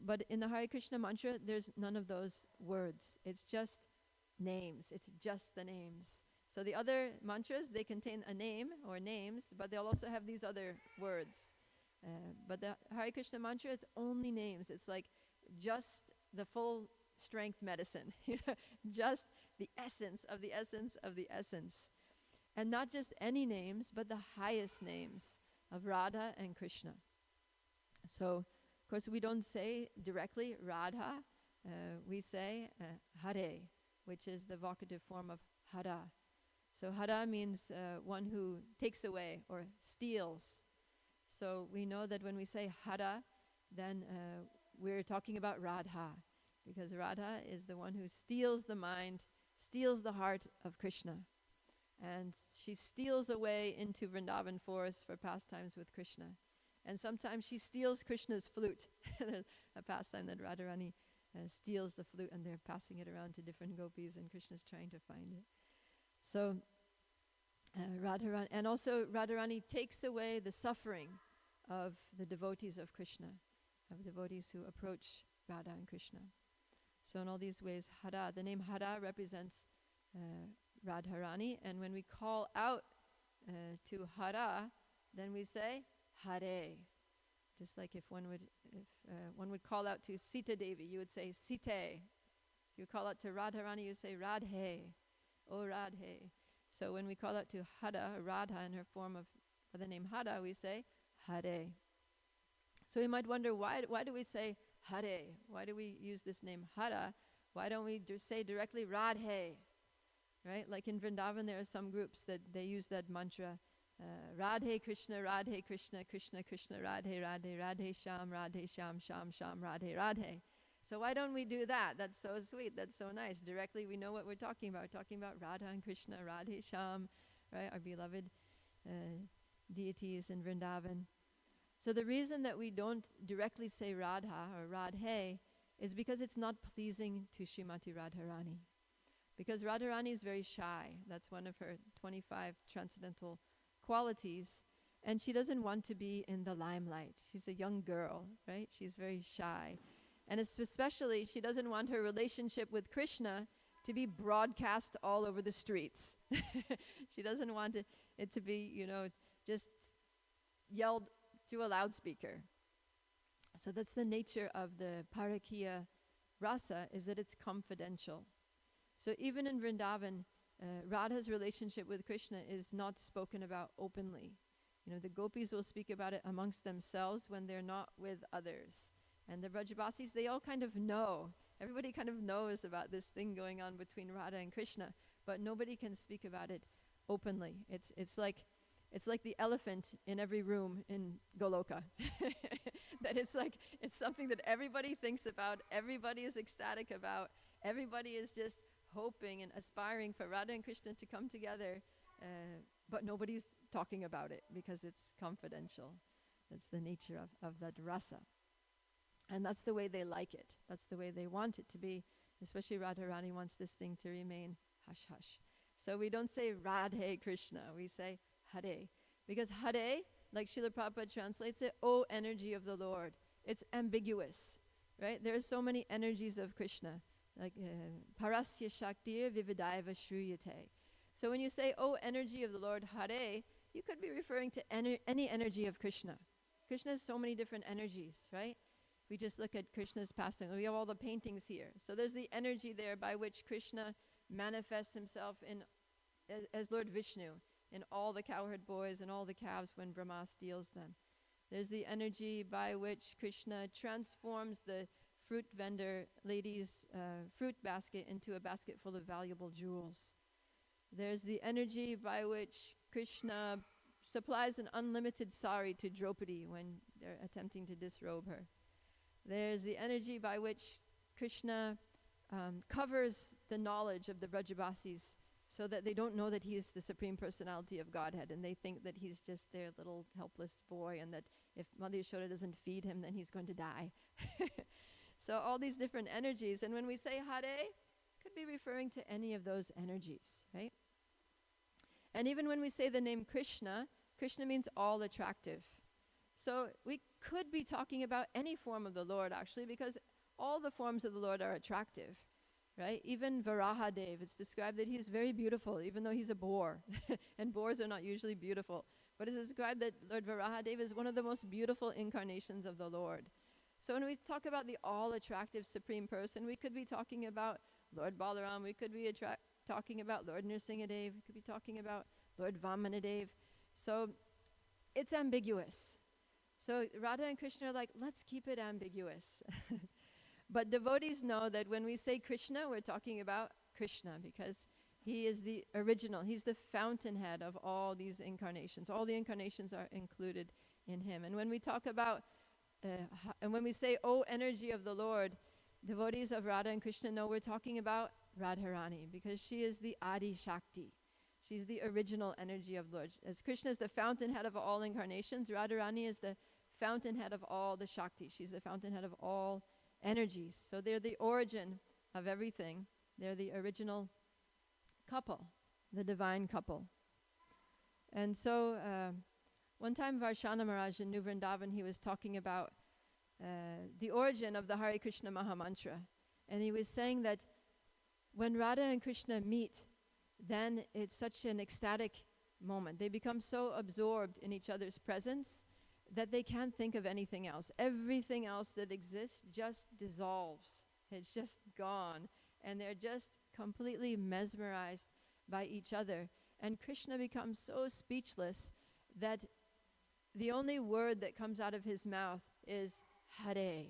But in the Hare Krishna mantra, there's none of those words. It's just names. It's just the names. So the other mantras, they contain a name or names, but they'll also have these other words. But the Hare Krishna mantra is only names. It's like just the full strength medicine, just the essence of the essence of the essence. And not just any names, but the highest names of Radha and Krishna. So, of course, we don't say directly Radha. We say Hare, which is the vocative form of Hara. So Hara means one who takes away or steals. So we know that when we say Hara, then we're talking about Radha, because Radha is the one who steals the mind, steals the heart of Krishna. And she steals away into Vrindavan forest for pastimes with Krishna. And sometimes she steals Krishna's flute. There's a pastime that Radharani steals the flute, and they're passing it around to different gopis, and Krishna's trying to find it. So Radharani, and also Radharani takes away the suffering of the devotees of Krishna, of devotees who approach Radha and Krishna. So in all these ways, Hara, the name Hara represents Radharani, and when we call out to Hara, then we say Hare. Just like if one would call out to Sita Devi, you would say Site. If you call out to Radharani, you say Radhe, O Radhe. So when we call out to Hara, Radha in her form of the name Hara, we say Hare. So you might wonder, why do we say Hare? Why do we use this name Hara? Why don't we say directly Radhe? Right? Like in Vrindavan, there are some groups that they use that mantra, Radhe Krishna, Krishna Krishna, Radhe Radhe, Radhe Sham, Sham Sham, Radhe Radhe. So why don't we do that? That's so sweet, that's so nice. Directly we know what we're talking about. We're talking about Radha and Krishna, Radhe Sham, right? Our beloved deities in Vrindavan. So the reason that we don't directly say Radha or Radhe is because it's not pleasing to Srimati Radharani. Because Radharani is very shy. That's one of her 25 transcendental qualities. And she doesn't want to be in the limelight. She's a young girl, right? She's very shy. And especially, she doesn't want her relationship with Krishna to be broadcast all over the streets. She doesn't want it to be, just yelled through a loudspeaker. So that's the nature of the Parakiya rasa, is that it's confidential. So even in Vrindavan, Radha's relationship with Krishna is not spoken about openly. The gopis will speak about it amongst themselves when they're not with others. And the Brajabasis, they all kind of know. Everybody kind of knows about this thing going on between Radha and Krishna, but nobody can speak about it openly. It's like the elephant in every room in Goloka. That it's something that everybody thinks about, everybody is ecstatic about, everybody is just hoping and aspiring for Radha and Krishna to come together, but nobody's talking about it because it's confidential. That's the nature of that rasa. And that's the way they like it. That's the way they want it to be. Especially Radharani wants this thing to remain hush-hush. So we don't say Radhe Krishna, we say Hare. Because Hare, like Srila Prabhupada translates it, O energy of the Lord. It's ambiguous, right? There are so many energies of Krishna. Like Parasya Shaktir Vividaiva Shruyate. So when you say, O energy of the Lord, Hare, you could be referring to any energy of Krishna. Krishna has so many different energies, right? We just look at Krishna's passing. We have all the paintings here. So there's the energy there by which Krishna manifests himself as Lord Vishnu in all the cowherd boys and all the calves when Brahma steals them. There's the energy by which Krishna transforms the fruit vendor lady's fruit basket into a basket full of valuable jewels. There's the energy by which Krishna supplies an unlimited sari to Draupadi when they're attempting to disrobe her. There's the energy by which Krishna covers the knowledge of the Brajabasis so that they don't know that he is the Supreme Personality of Godhead, and they think that he's just their little helpless boy, and that if Mother Yashoda doesn't feed him, then he's going to die. So all these different energies, and when we say Hare, could be referring to any of those energies, right? And even when we say the name Krishna, Krishna means all attractive. So we could be talking about any form of the Lord, actually, because all the forms of the Lord are attractive, right? Even Varahadev, it's described that he's very beautiful, even though he's a boar. And boars are not usually beautiful. But it's described that Lord Varahadev is one of the most beautiful incarnations of the Lord. So when we talk about the all-attractive Supreme Person, we could be talking about Lord Balaram, we could be talking about Lord Nrsingadev, we could be talking about Lord Vamanadev. So it's ambiguous. So Radha and Krishna are like, let's keep it ambiguous. But devotees know that when we say Krishna, we're talking about Krishna because he is the original. He's the fountainhead of all these incarnations. All the incarnations are included in him. And when we talk about, and when we say, O energy of the Lord, devotees of Radha and Krishna know we're talking about Radharani because she is the Adi Shakti. She's the original energy of Lord. As Krishna is the fountainhead of all incarnations, Radharani is the fountainhead of all the Shakti. She's the fountainhead of all energies. So they're the origin of everything. They're the original couple, the divine couple. And so one time Varshana Maharaj in New Vrindavan, he was talking about the origin of the Hare Krishna Mahamantra. And he was saying that when Radha and Krishna meet, then it's such an ecstatic moment. They become so absorbed in each other's presence that they can't think of anything else. Everything else that exists just dissolves. It's just gone. And they're just completely mesmerized by each other. And Krishna becomes so speechless that the only word that comes out of his mouth is Hare,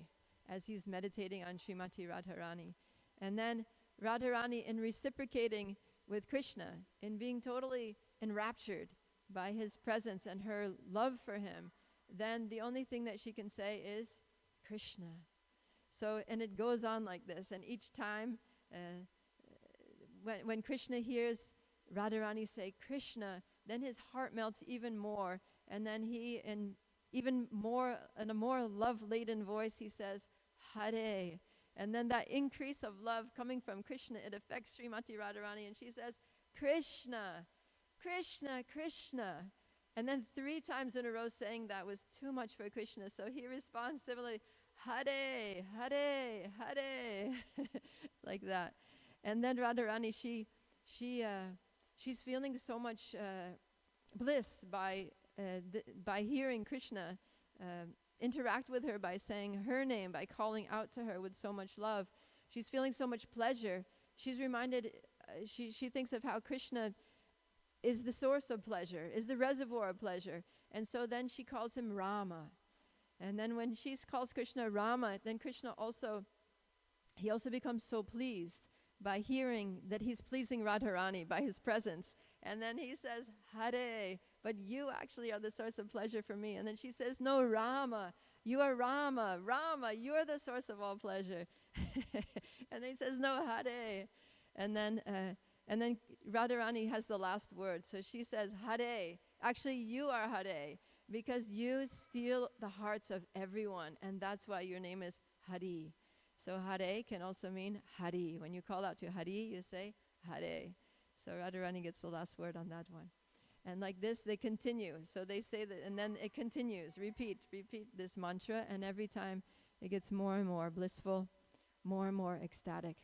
as he's meditating on Srimati Radharani. And then Radharani, in reciprocating with Krishna, in being totally enraptured by his presence and her love for him, then the only thing that she can say is Krishna. So, and it goes on like this. And each time, when Krishna hears Radharani say Krishna, then his heart melts even more. And then he, in even more, in a more love-laden voice, he says, Hare. And then that increase of love coming from Krishna, it affects Srimati Radharani, and she says, Krishna, Krishna, Krishna. And then 3 times in a row saying that was too much for Krishna. So he responds similarly, Hare, Hare, Hare, like that. And then Radharani, she's feeling so much bliss by hearing Krishna interact with her by saying her name, by calling out to her with so much love. She's feeling so much pleasure. She's reminded, she thinks of how Krishna is the source of pleasure, is the reservoir of pleasure. And so then she calls him Rama. And then when she calls Krishna Rama, then Krishna also becomes so pleased by hearing that he's pleasing Radharani by his presence. And then he says, Hare, but you actually are the source of pleasure for me. And then she says, no, Rama, you are Rama. Rama, you are the source of all pleasure. And then he says, no, Hare. And then Radharani has the last word. So she says, Hare, actually you are Hare, because you steal the hearts of everyone. And that's why your name is Hari. So Hare can also mean Hari. When you call out to Hari, you say Hare. So Radharani gets the last word on that one. And like this, they continue. So they say that, and then it continues. Repeat this mantra, and every time it gets more and more blissful, more and more ecstatic.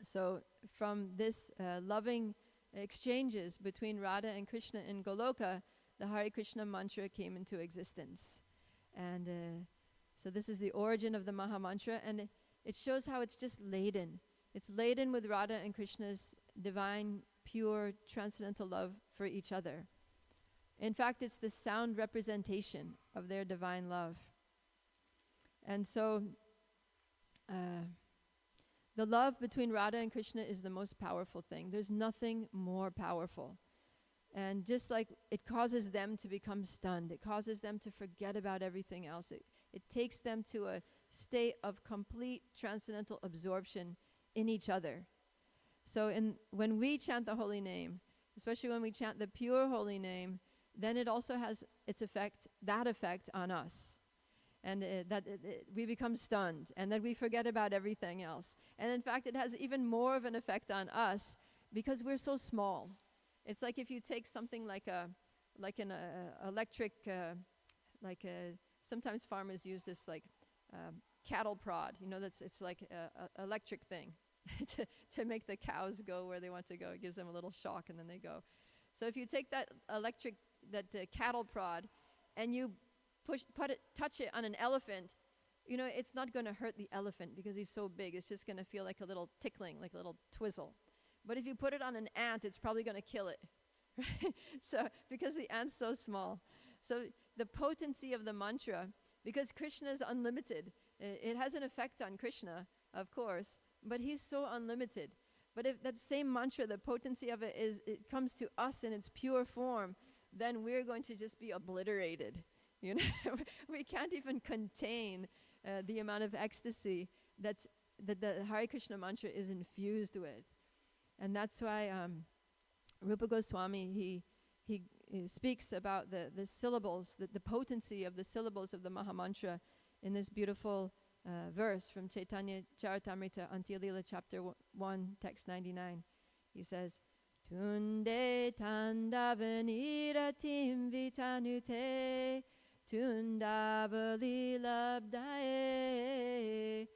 So from this loving exchanges between Radha and Krishna in Goloka, the Hare Krishna mantra came into existence. And so this is the origin of the Mahamantra, and it shows how it's just laden. It's laden with Radha and Krishna's divine, pure, transcendental love for each other. In fact, it's the sound representation of their divine love. And so the love between Radha and Krishna is the most powerful thing. There's nothing more powerful. And just like it causes them to become stunned, it causes them to forget about everything else. It takes them to a state of complete transcendental absorption in each other. So when we chant the holy name, especially when we chant the pure holy name, then it also has that effect on us. And we become stunned, and then we forget about everything else. And in fact, it has even more of an effect on us because we're so small. It's like if you take something like an electric, sometimes farmers use this cattle prod. It's like a electric thing to make the cows go where they want to go. It gives them a little shock, and then they go. So if you take that cattle prod, and you touch it on an elephant, it's not going to hurt the elephant because he's so big. It's just going to feel like a little tickling, like a little twizzle. But if you put it on an ant, it's probably going to kill it, right? So because the ant's so small. So the potency of the mantra, because Krishna is unlimited, it has an effect on Krishna, of course, but he's so unlimited. But if that same mantra, the potency of it comes to us in its pure form, then we're going to just be obliterated. We can't even contain the amount of ecstasy that the Hare Krishna mantra is infused with. And that's why Rupa Goswami, speaks about the syllables, the potency of the syllables of the mahamantra in this beautiful verse from Chaitanya Charitamrita, Antya-lila chapter 1, text 99. He says, Tunde tandavaniratim vitanute, tundavali labdaye,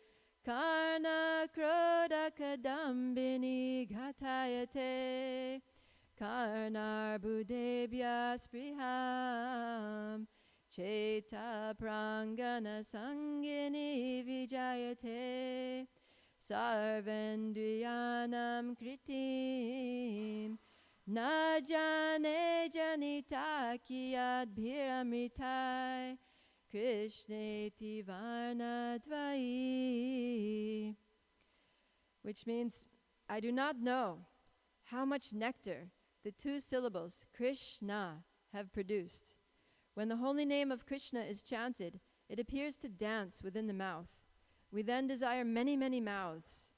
karna kroda kadambini ghatayate, karnar budebhya spriham, cheta prangana sangini vijayate, sarvendriyanam kritim, na jane janita kiyad bhiramritai, krishneti varnadvai. Which means, I do not know how much nectar the two syllables Krishna have produced. When the holy name of Krishna is chanted, it appears to dance within the mouth. We then desire many, many mouths.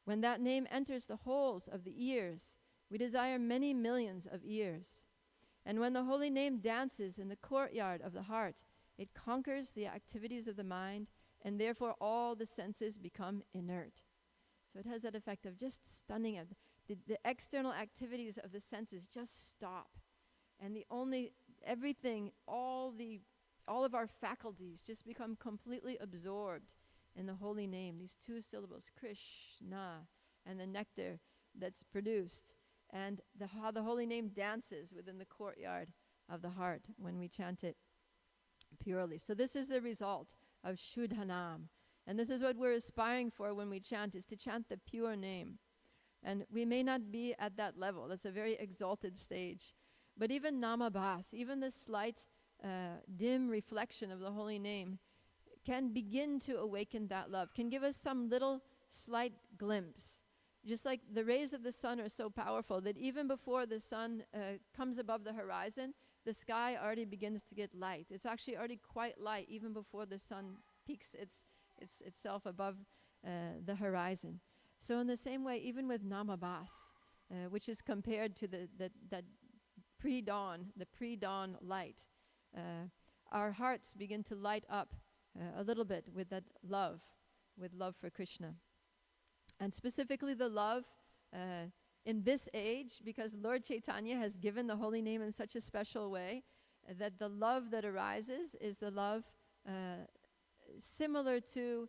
When that name enters the holes of the ears, we desire many millions of ears. And when the holy name dances in the courtyard of the heart, it conquers the activities of the mind, and therefore all the senses become inert. So it has that effect of just stunning it. The external activities of the senses just stop. And everything, all of our faculties just become completely absorbed in the holy name, these two syllables, Krishna, and the nectar that's produced, and how the holy name dances within the courtyard of the heart when we chant it purely. So this is the result of Shuddhanam. And this is what we're aspiring for when we chant, is to chant the pure name. And we may not be at that level. That's a very exalted stage. But even namabhas, even the slight dim reflection of the holy name, can begin to awaken that love, can give us some little slight glimpse. Just like the rays of the sun are so powerful that even before the sun comes above the horizon, the sky already begins to get light. It's actually already quite light even before the sun peaks itself above the horizon. So in the same way, even with namabhas, which is compared to that pre-dawn, the pre-dawn light, our hearts begin to light up a little bit with that love, with love for Krishna. And specifically the love in this age, because Lord Chaitanya has given the holy name in such a special way, that the love that arises is the love similar to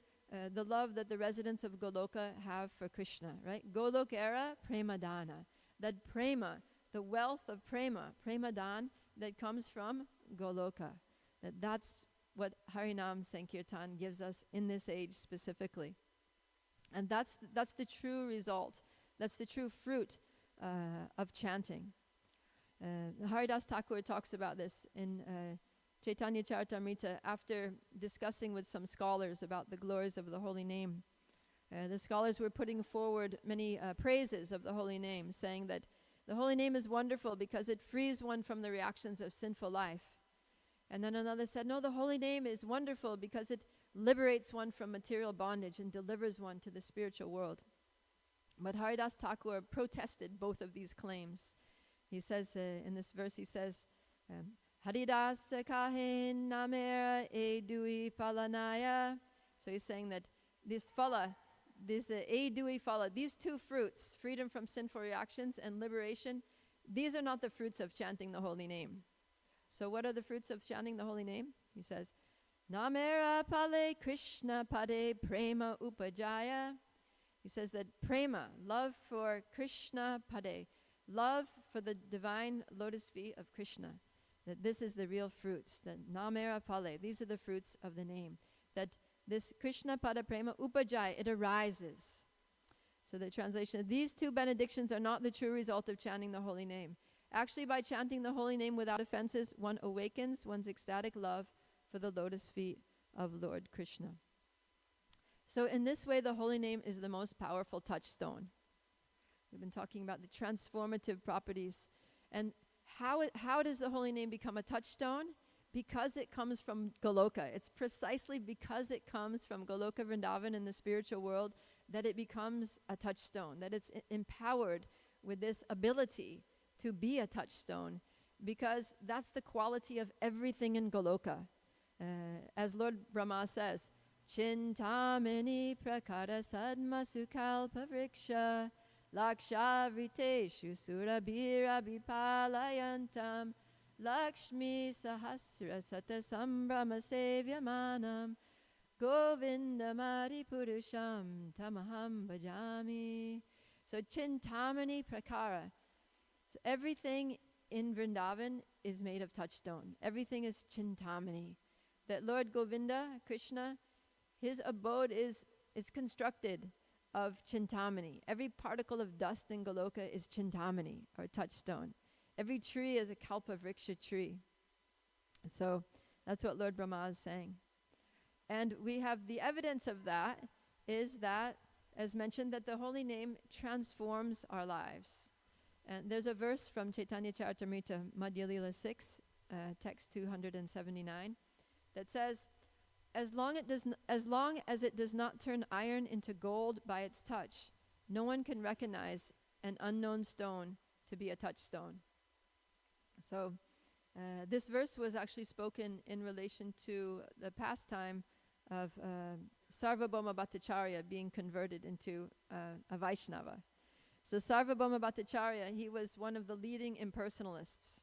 the love that the residents of Goloka have for Krishna, right? Golokera prema dana. That prema, the wealth of prema dan, that comes from Goloka. That's what Harinam Sankirtan gives us in this age specifically. And that's the true result. That's the true fruit of chanting. Haridas Thakur talks about this in Chaitanya Charitamrita after discussing with some scholars about the glories of the holy name. The scholars were putting forward many praises of the holy name, saying that the holy name is wonderful because it frees one from the reactions of sinful life. And then another said, no, the holy name is wonderful because it liberates one from material bondage and delivers one to the spiritual world. But Haridas Thakur protested both of these claims. He says, in this verse, he says, Haridas kahin namera edui phalanaya. So he's saying that this phala, this edui phala, these two fruits, freedom from sinful reactions and liberation, these are not the fruits of chanting the holy name. So what are the fruits of chanting the holy name? He says, Namera pale Krishna pade prema upajaya. He says that prema, love for Krishna pade, love for the divine lotus feet of Krishna, that this is the real fruits, that namera pale, these are the fruits of the name, that this Krishna pada prema upajaya, it arises. So the translation, these two benedictions are not the true result of chanting the holy name. Actually, by chanting the holy name without offenses, one awakens one's ecstatic love for the lotus feet of Lord Krishna. So in this way, the holy name is the most powerful touchstone. We've been talking about the transformative properties. And how does the holy name become a touchstone? Because it comes from Goloka. It's precisely because it comes from Goloka Vrindavan in the spiritual world that it becomes a touchstone, that it's empowered with this ability to be a touchstone. because that's the quality of everything in Goloka. As Lord Brahma says, Chintamani prakara sadma sukalpa vriksha lakshavriteshu surabhira vipalayantam Lakshmi sahasra sata sambrama sevyamanam Govinda Mari Purusham Tamaham Bhajami. So Chintamani Prakara. So everything in Vrindavan is made of touchstone. Everything is Chintamani. That Lord Govinda, Krishna, his abode is constructed of Chintamani. Every particle of dust in Goloka is Chintamani, or touchstone. Every tree is a Kalpa Vriksha tree. So that's what Lord Brahma is saying. And we have the evidence of that is that, as mentioned, that the holy name transforms our lives. And there's a verse from Chaitanya Charitamrita, Madhya Lila 6, text 279, that says, as long as it does not turn iron into gold by its touch, no one can recognize an unknown stone to be a touchstone. So this verse was actually spoken in relation to the pastime of Sarvabhauma Bhattacharya being converted into a Vaishnava. So Sarvabhauma Bhattacharya, he was one of the leading impersonalists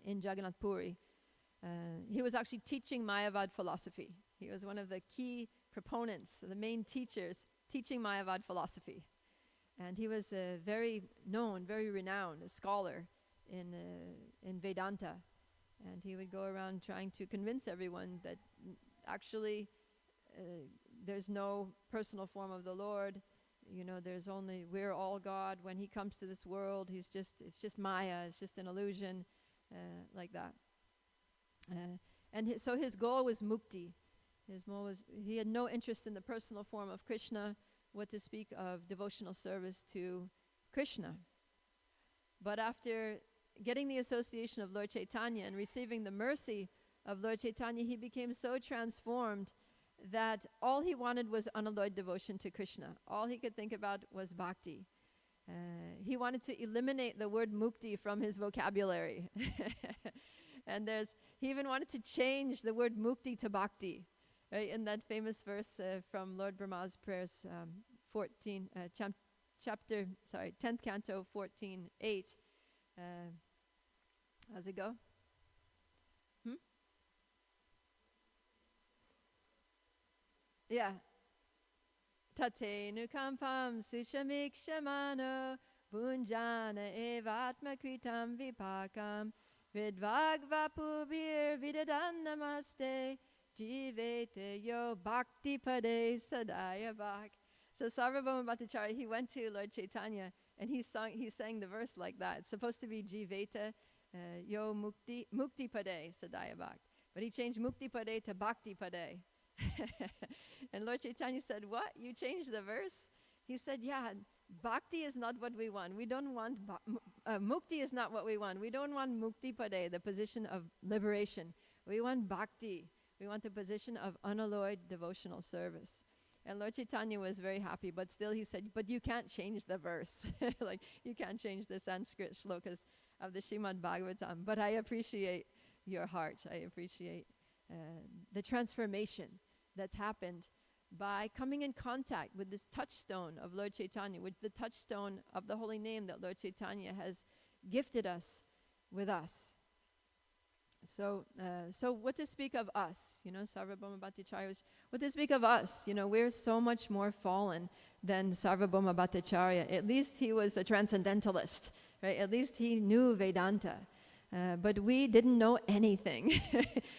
in Jagannath Puri. He was actually teaching Mayavad philosophy. He was one of the key proponents, the main teachers, teaching Mayavad philosophy. And he was very known, very renowned, a scholar in Vedanta. And he would go around trying to convince everyone that actually there's no personal form of the Lord. You know, we're all God. When he comes to this world, it's just Maya, it's just an illusion, like that. So his goal was mukti. He had no interest in the personal form of Krishna, what to speak of devotional service to Krishna. But after getting the association of Lord Chaitanya and receiving the mercy of Lord Chaitanya, he became so transformed that all he wanted was unalloyed devotion to Krishna. All he could think about was bhakti. He wanted to eliminate the word mukti from his vocabulary. And he even wanted to change the word mukti to bhakti, right? In that famous verse from Lord Brahma's prayers, 10th canto, 14:8. How's it go? Yeah. Tate nukampam sishamikshamano bunjana evatma kritam vipakam vidvagvapubir vidadannamaste jivete yo bhakti pade sadaya bhak. So Sarvabhauma Bhattacharya, he went to Lord Chaitanya and he sang the verse like that. It's supposed to be jiveta yo mukti pade sadaya bhak. But he changed mukti pade to bhakti pade. And Lord Chaitanya said, what? You changed the verse? He said, yeah, bhakti is not what we want. We don't want, mukti is not what we want. We don't want mukti pade, the position of liberation. We want bhakti. We want the position of unalloyed devotional service. And Lord Chaitanya was very happy, but still he said, but you can't change the verse. Like, you can't change the Sanskrit shlokas of the Srimad Bhagavatam. But I appreciate your heart. I appreciate the transformation that's happened by coming in contact with this touchstone of Lord Chaitanya, with the touchstone of the holy name that Lord Chaitanya has gifted us with us. So what to speak of us? You know, Sarvabhauma Bhattacharya, what to speak of us? You know, we're so much more fallen than Sarvabhauma Bhattacharya. At least he was a transcendentalist, right? At least he knew Vedanta. But we didn't know anything.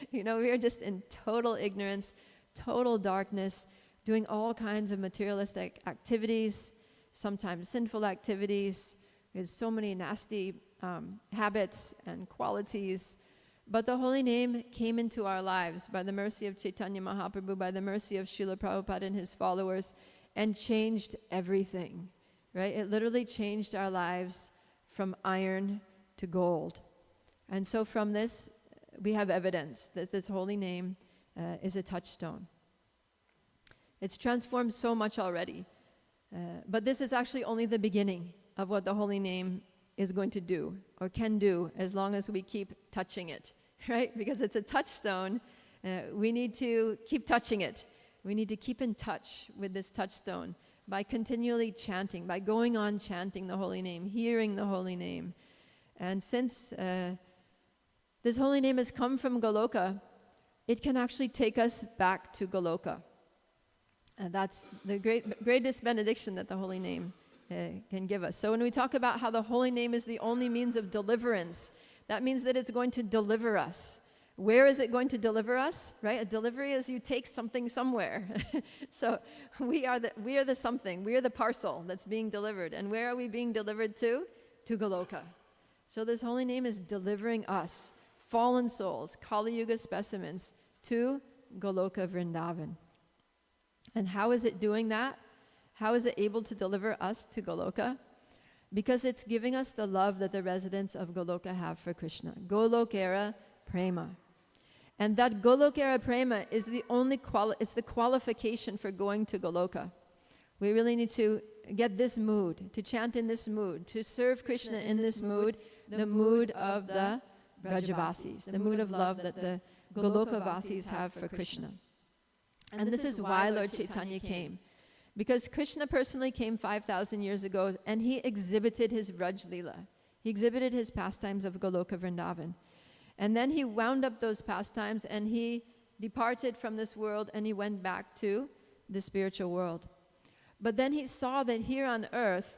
You know, we were just in total ignorance, total darkness, doing all kinds of materialistic activities, sometimes sinful activities. We had so many nasty habits and qualities. But the holy name came into our lives by the mercy of Chaitanya Mahaprabhu, by the mercy of Srila Prabhupada and his followers, and changed everything, right? It literally changed our lives from iron to gold. And so from this, we have evidence that this holy name is a touchstone. It's transformed so much already. But this is actually only the beginning of what the holy name is going to do or can do as long as we keep touching it, right? Because it's a touchstone. We need to keep touching it. We need to keep in touch with this touchstone by continually chanting, by going on chanting the holy name, hearing the holy name. And since this holy name has come from Goloka, it can actually take us back to Goloka. And that's the greatest benediction that the holy name can give us. So when we talk about how the holy name is the only means of deliverance, that means that it's going to deliver us. Where is it going to deliver us? Right? A delivery is you take something somewhere. So we are the something. We are the parcel that's being delivered. And where are we being delivered to? To Goloka. So this holy name is delivering us, fallen souls, Kali Yuga specimens, to Goloka Vrindavan. And how is it doing that? How is it able to deliver us to Goloka? Because it's giving us the love that the residents of Goloka have for Krishna. Golokera prema. And that Golokera prema is the only it's the qualification for going to Goloka. We really need to get this mood, to chant in this mood, to serve Krishna in this mood, the mood of the Brajavasis, the mood of love that the Golokavasis have for Krishna. And this is why Lord Chaitanya came. Because Krishna personally came 5,000 years ago and he exhibited his Vraj Leela. He exhibited his pastimes of Goloka Vrindavan. And then he wound up those pastimes and he departed from this world and he went back to the spiritual world. But then he saw that here on earth,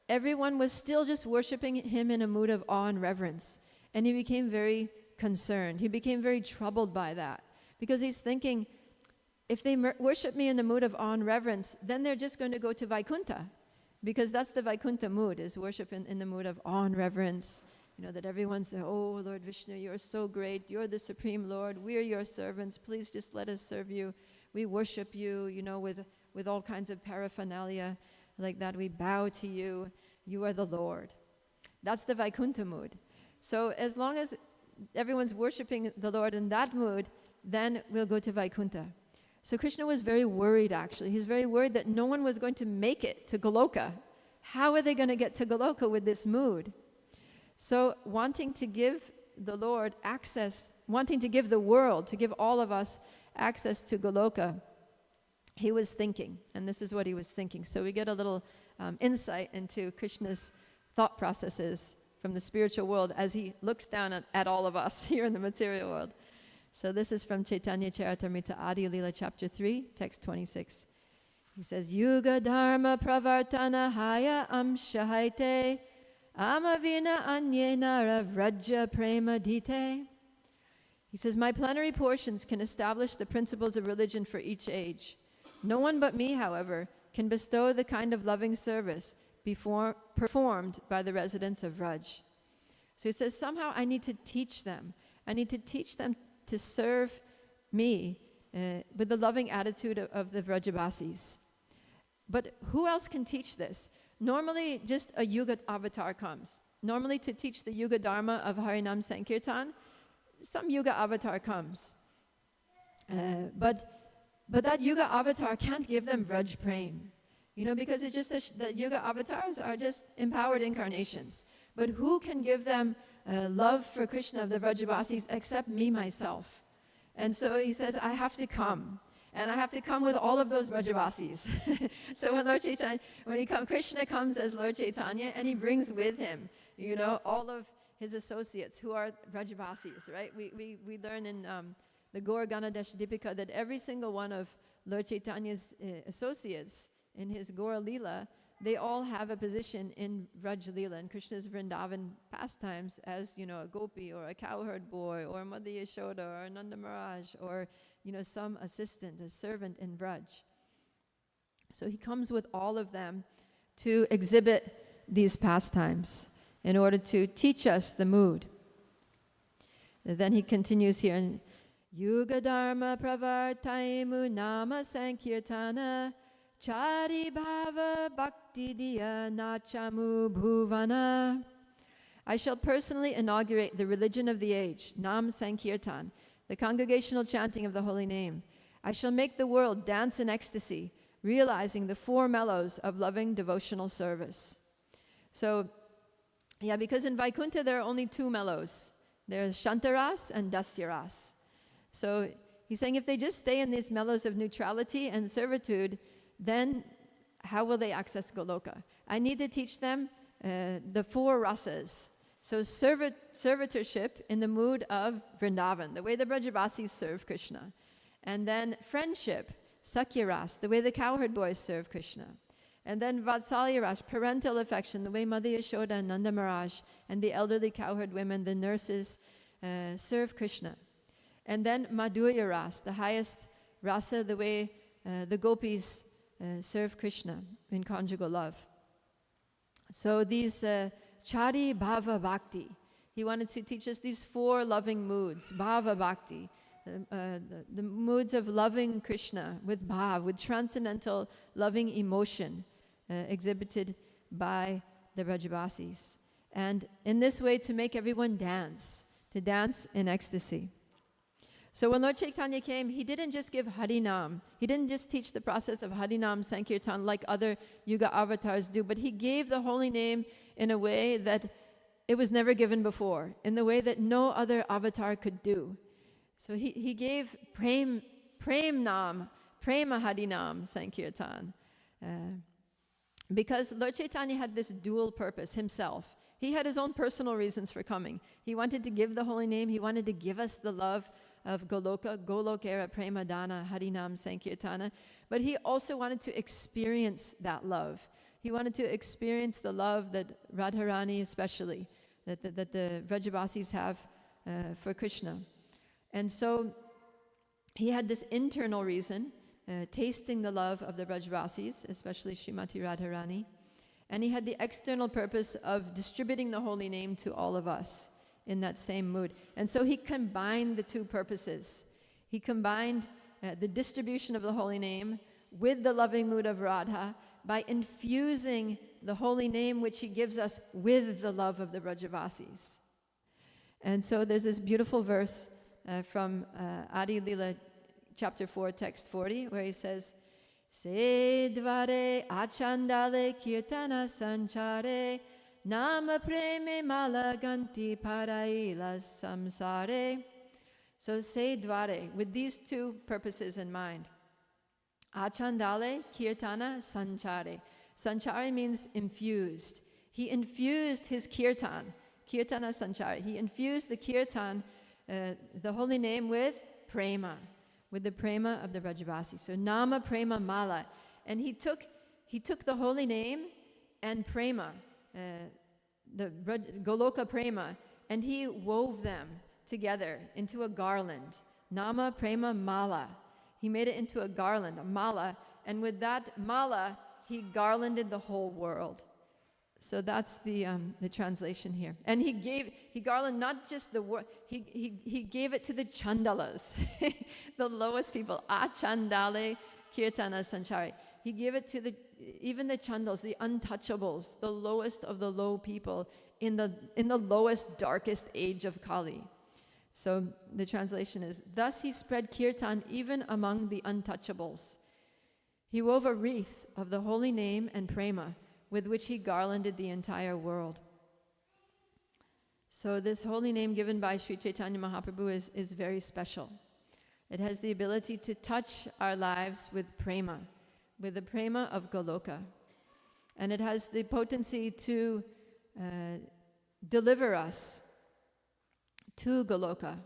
everyone was still just worshiping him in a mood of awe and reverence. And he became very concerned. He became very troubled by that. Because he's thinking, if they worship me in the mood of awe and reverence, then they're just going to go to Vaikuntha. Because that's the Vaikuntha mood, is worship in the mood of awe and reverence. You know, that everyone says, oh, Lord Vishnu, you're so great. You're the Supreme Lord. We're your servants. Please just let us serve you. We worship you, you know, with all kinds of paraphernalia like that. We bow to you. You are the Lord. That's the Vaikuntha mood. So as long as everyone's worshiping the Lord in that mood, then we'll go to Vaikuntha. So Krishna was very worried, actually. He's very worried that no one was going to make it to Goloka. How are they going to get to Goloka with this mood? So wanting to give the Lord access, wanting to give the world, to give all of us access to Goloka, he was thinking, and this is what he was thinking. So we get a little insight into Krishna's thought processes from the spiritual world as he looks down at all of us here in the material world. So this is from Chaitanya Charitamrita Adi Lila chapter 3, text 26. He says, Yuga Dharma Pravartana Haya Amshahaite Amavina Anyenara Vraja Prema Dite. He says, my plenary portions can establish the principles of religion for each age. No one but me, however, can bestow the kind of loving service performed by the residents of Vraj. So he says, somehow I need to teach them. I need to teach them to serve me with the loving attitude of the Vrajavasis. But who else can teach this? Normally, just a Yuga avatar comes. Normally, to teach the Yuga Dharma of Harinam Sankirtan, some Yuga avatar comes. But that Yuga avatar can't give them Vraj Prem. You know, because it's just that Yuga avatars are just empowered incarnations. But who can give them love for Krishna of the Vrajavasis except me, myself? And so he says, I have to come. And I have to come with all of those Vrajavasis. So when Lord Chaitanya, Krishna comes as Lord Chaitanya, and he brings with him, you know, all of his associates who are Vrajavasis, right? We learn in the Gaur Ganadesh Dipika that every single one of Lord Chaitanya's associates in his Gaur Leela, they all have a position in Vraj Leela, in Krishna's Vrindavan pastimes, as, you know, a gopi or a cowherd boy or Mother Yashoda or Nanda Maharaj or, you know, some assistant, a servant in Vraj. So he comes with all of them to exhibit these pastimes in order to teach us the mood. And then he continues here in Yuga Dharma Pravartaimu Nama Sankirtana Chari Bhava Bhakti Diya Nachamu Bhuvana. I shall personally inaugurate the religion of the age, Nam Sankirtan, the congregational chanting of the holy name. I shall make the world dance in ecstasy, realizing the four mellows of loving devotional service. So Yeah, because in Vaikuntha there are only two mellows. There's Shantaras and Dasyaras. So he's saying if they just stay in these mellows of neutrality and servitude, then how will they access Goloka? I need to teach them the four rasas. So servitorship in the mood of Vrindavan, the way the Brajavasis serve Krishna. And then friendship, Sakyaras, the way the cowherd boys serve Krishna. And then Vatsalya Ras, parental affection, the way Mother Yashoda and Nanda Maharaj and the elderly cowherd women, the nurses, serve Krishna. And then Madhurya Ras, the highest rasa, the way the gopis serve Krishna in conjugal love. So these Chari Bhava Bhakti, he wanted to teach us these four loving moods, Bhava Bhakti, the moods of loving Krishna with bhav, with transcendental loving emotion exhibited by the Brajavasis. And in this way to make everyone dance, to dance in ecstasy. So when Lord Chaitanya came, he didn't just give Harinam. He didn't just teach the process of Harinam Sankirtan like other Yuga avatars do, but he gave the holy name in a way that it was never given before, in the way that no other avatar could do. So he gave Prem Nam, Prema Harinam Sankirtan. Because Lord Chaitanya had this dual purpose himself. He had his own personal reasons for coming. He wanted to give the holy name. He wanted to give us the love of Goloka, Golokera Prema Dana Harinam Sankirtana. But he also wanted to experience that love. He wanted to experience the love that Radharani especially, that the Vrajavasis have for Krishna. And so he had this internal reason, tasting the love of the Brajavasis, especially Srimati Radharani. And he had the external purpose of distributing the holy name to all of us in that same mood. And so he combined the two purposes. He combined the distribution of the holy name with the loving mood of Radha by infusing the holy name which he gives us with the love of the Brajavasis. And so there's this beautiful verse from Adi Lila chapter 4, text 40, where he says, Se dvare achandale kirtana sanchare nama preme malaganti paraila samsare. So se dvare, with these two purposes in mind. Achandale kirtana sanchare. Sanchare means infused. He infused his kirtan, kirtana sanchare. He infused the kirtan, the holy name, with prema, with the prema of the Brajavasi. So nama prema mala. And he took the holy name and prema, the Goloka prema, and he wove them together into a garland. Nama prema mala. He made it into a garland, a mala, and with that mala, he garlanded the whole world. So that's the translation here. And he garlanded not just the word, he gave it to the chandalas, the lowest people. Achandale kirtana sanchari. He gave it to even the chandals, the untouchables, the lowest of the low people in the lowest, darkest age of Kali. So the translation is, thus he spread kirtan even among the untouchables. He wove a wreath of the holy name and prema with which he garlanded the entire world. So this holy name given by Sri Chaitanya Mahaprabhu is very special. It has the ability to touch our lives with prema, with the prema of Goloka. And it has the potency to deliver us to Goloka.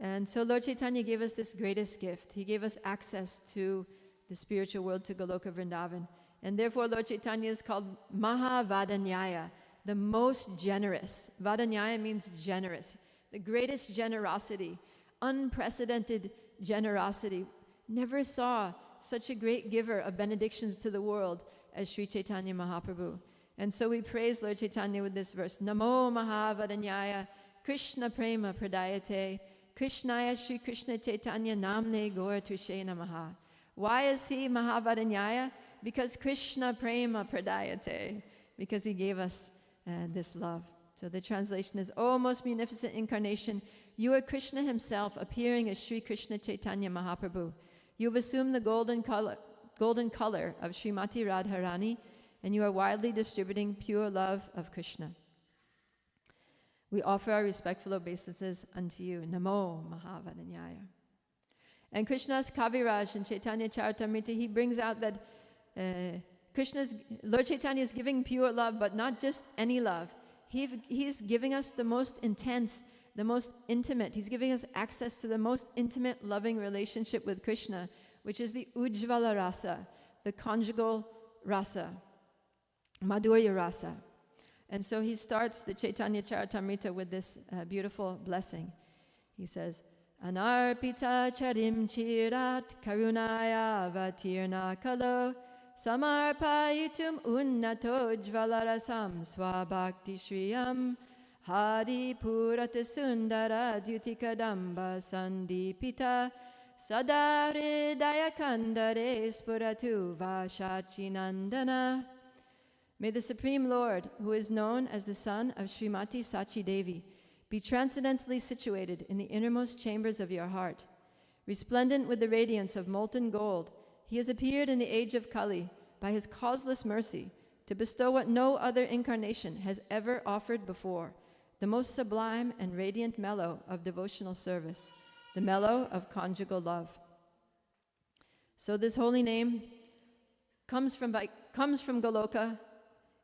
And so Lord Chaitanya gave us this greatest gift. He gave us access to the spiritual world, to Goloka Vrindavan. And therefore Lord Chaitanya is called Mahavadanyaya, the most generous. Vadanyaya means generous. The greatest generosity, unprecedented generosity. Never saw such a great giver of benedictions to the world as Sri Chaitanya Mahaprabhu. And so we praise Lord Chaitanya with this verse, Namo Mahavadanyaya Krishna Prema Pradayate Krishnaya Sri Krishna Chaitanya Namne Gaura Tushe Namaha. Why is he Mahavadanyaya? Because Krishna Prema Pradayate, because he gave us this love. So the translation is, O most munificent incarnation, you are Krishna himself appearing as Sri Krishna Chaitanya Mahaprabhu. You have assumed the golden color of Srimati Radharani, and you are widely distributing pure love of Krishna. We offer our respectful obeisances unto you. Namo Mahavadanyaya. And Krishna's Kaviraj in Chaitanya Charitamrita, he brings out that Lord Chaitanya is giving pure love, but not just any love. He's giving us the most intense, the most intimate. He's giving us access to the most intimate, loving relationship with Krishna, which is the Ujjvala Rasa, the conjugal rasa, Madhurya Rasa. And so he starts the Chaitanya Charitamrita with this beautiful blessing. He says, Anarpita charim chirat karunaya avatirna kalo samarpayitum unnato jvalarasam swabhakti shriyam hari purata sundara dhyutikadamba sandipita sadahridaya kandare spuratu vashachinandana. May the Supreme Lord, who is known as the son of Srimati Sachi Devi, be transcendently situated in the innermost chambers of your heart. Resplendent with the radiance of molten gold, he has appeared in the age of Kali by his causeless mercy to bestow what no other incarnation has ever offered before, the most sublime and radiant mellow of devotional service, the mellow of conjugal love. So this holy name comes from Goloka.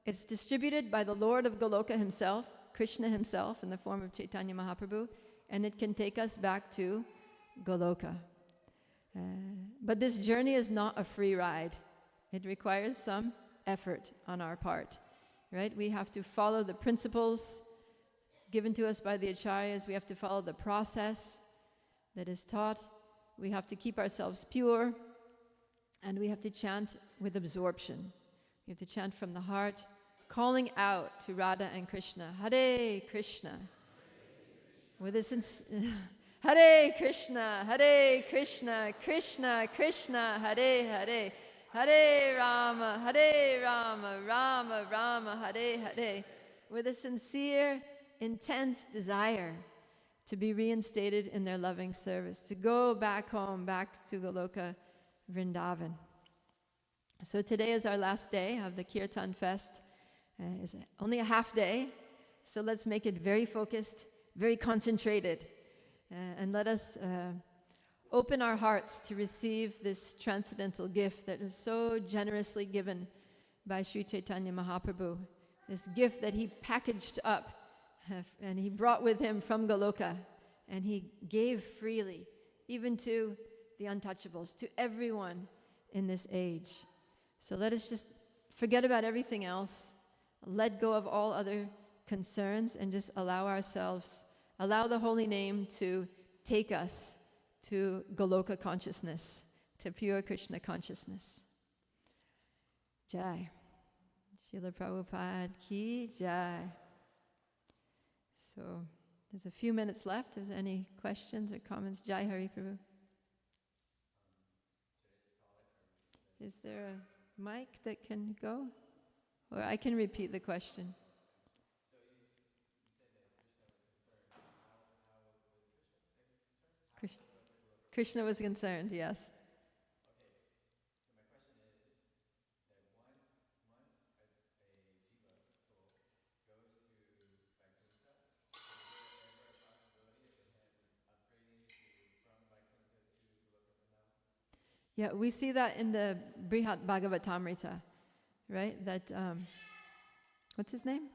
It's distributed by the Lord of Goloka himself, Krishna himself in the form of Chaitanya Mahaprabhu, and it can take us back to Goloka. But this journey is not a free ride. It requires some effort on our part, right? We have to follow the principles given to us by the acharyas. We have to follow the process that is taught. We have to keep ourselves pure, and we have to chant with absorption. We have to chant from the heart, calling out to Radha and Krishna, Hare Krishna. With this Hare Krishna, Hare Krishna, Krishna Krishna, Hare Hare, Hare Rama, Rama Rama, Hare Hare. With a sincere, intense desire to be reinstated in their loving service, to go back home, back to Goloka Vrindavan. So today is our last day of the Kirtan Fest. It's only a half day, so let's make it very focused, very concentrated, and let us open our hearts to receive this transcendental gift that was so generously given by Sri Chaitanya Mahaprabhu, this gift that he packaged up and he brought with him from Goloka, and he gave freely, even to the untouchables, to everyone in this age. So let us just forget about everything else, let go of all other concerns, and just allow the holy name to take us to Goloka consciousness, to pure Krishna consciousness. Jai. Srila Prabhupada ki Jai. So there's a few minutes left. If there's any questions or comments, Jai Hari Prabhu. Is there a mic that can go? Or I can repeat the question. So you said that Krishna was concerned. How was Krishna concerned? Krishna was concerned, yes. Okay. So my question is that once a jiva soul goes to Vaikuntha, is there ever a possibility of him upgrading from Vaikuntha to Goloka Vrindavan? Yeah, we see that in the Brihat Bhagavatamrita, right? That, what's his name?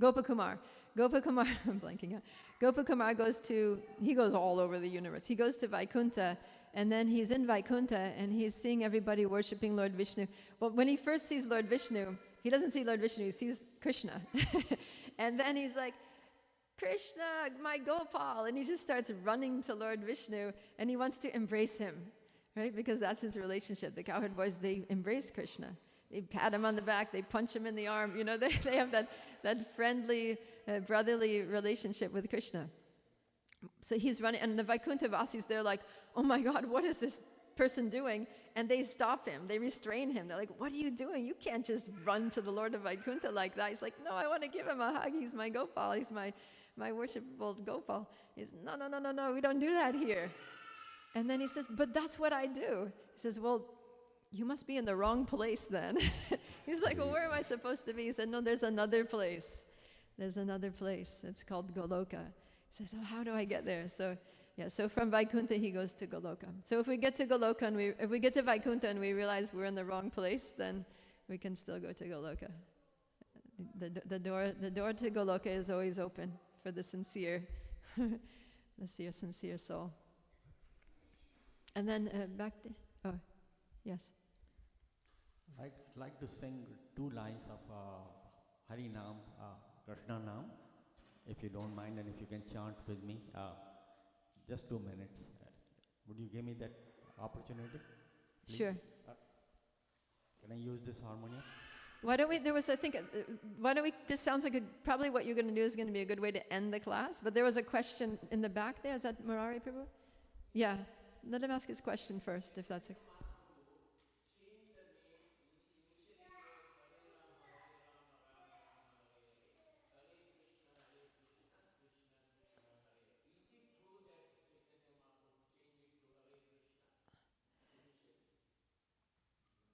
Gopakumar. I'm blanking out. Gopakumar goes all over the universe. He goes to Vaikuntha, and then he's in Vaikuntha, and he's seeing everybody worshipping Lord Vishnu. Well, when he first sees Lord Vishnu, he doesn't see Lord Vishnu, he sees Krishna. And then he's like, Krishna, my Gopal, and he just starts running to Lord Vishnu, and he wants to embrace him, right? Because that's his relationship. The cowherd boys, they embrace Krishna. They pat him on the back, they punch him in the arm, they have that friendly, brotherly relationship with Krishna. So he's running, and the Vaikuntha Vasis, they're like, oh my God, what is this person doing? And they stop him, they restrain him. They're like, what are you doing? You can't just run to the Lord of Vaikuntha like that. He's like, no, I want to give him a hug. He's my Gopal, he's my worshipful Gopal. He's, no, we don't do that here. And then he says, but that's what I do. He says, well, you must be in the wrong place then. He's like, well, where am I supposed to be? He said, no, there's another place. there's another place. It's called Goloka. He says, oh, how do I get there? So from Vaikuntha he goes to Goloka. So if we get to Goloka and if we get to Vaikuntha and we realize we're in the wrong place, then we can still go to Goloka. The door to Goloka is always open for the sincere soul. And then back to, oh, yes. I'd like to sing 2 lines of Hari Nam, Krishna Nam, if you don't mind, and if you can chant with me, just 2 minutes. Would you give me that opportunity? Please? Sure. Can I use this harmonium? Why don't we, this sounds like probably what you're going to do is going to be a good way to end the class, but there was a question in the back there. Is that Murari Prabhu? Yeah. Let him ask his question first, if that's a...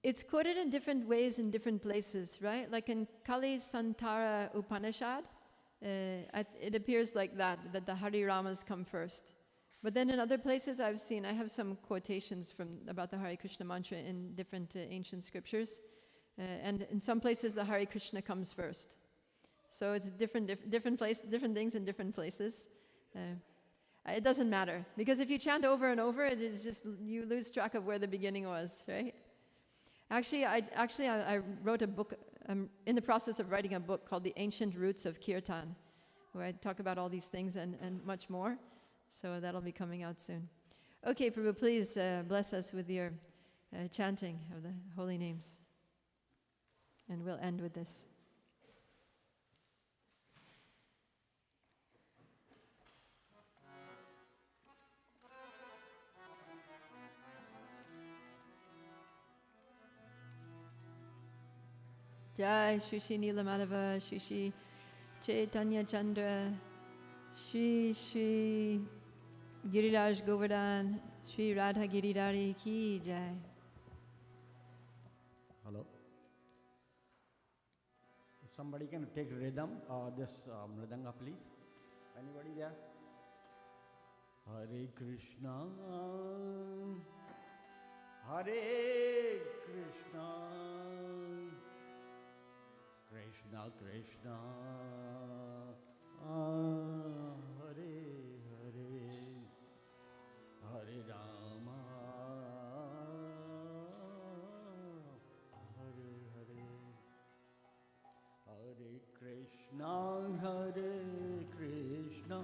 It's quoted in different ways in different places, right? Like in Kali Santara Upanishad, it appears like that the Hari Ramas come first. But then in other places I have some quotations about the Hare Krishna mantra in different ancient scriptures. And in some places the Hare Krishna comes first. So it's different things in different places. It doesn't matter, because if you chant over and over, it is just, you lose track of where the beginning was, right? Actually, I wrote a book. I'm in the process of writing a book called The Ancient Roots of Kirtan, where I talk about all these things and much more. So that'll be coming out soon. Okay, Prabhu, please bless us with your chanting of the holy names. And we'll end with this. Jai Shri Nilamadava, Shri Chaitanya Chandra, Shri Giriraj Govardhan, Shri Radha Giridhari Ki Jai. Hello. If somebody can take rhythm, this mridanga, please. Anybody there? Hare Krishna, Hare Krishna, Krishna Krishna, Hare Hare, Hare Rama, Hare Hare, Hare Krishna, Hare Krishna,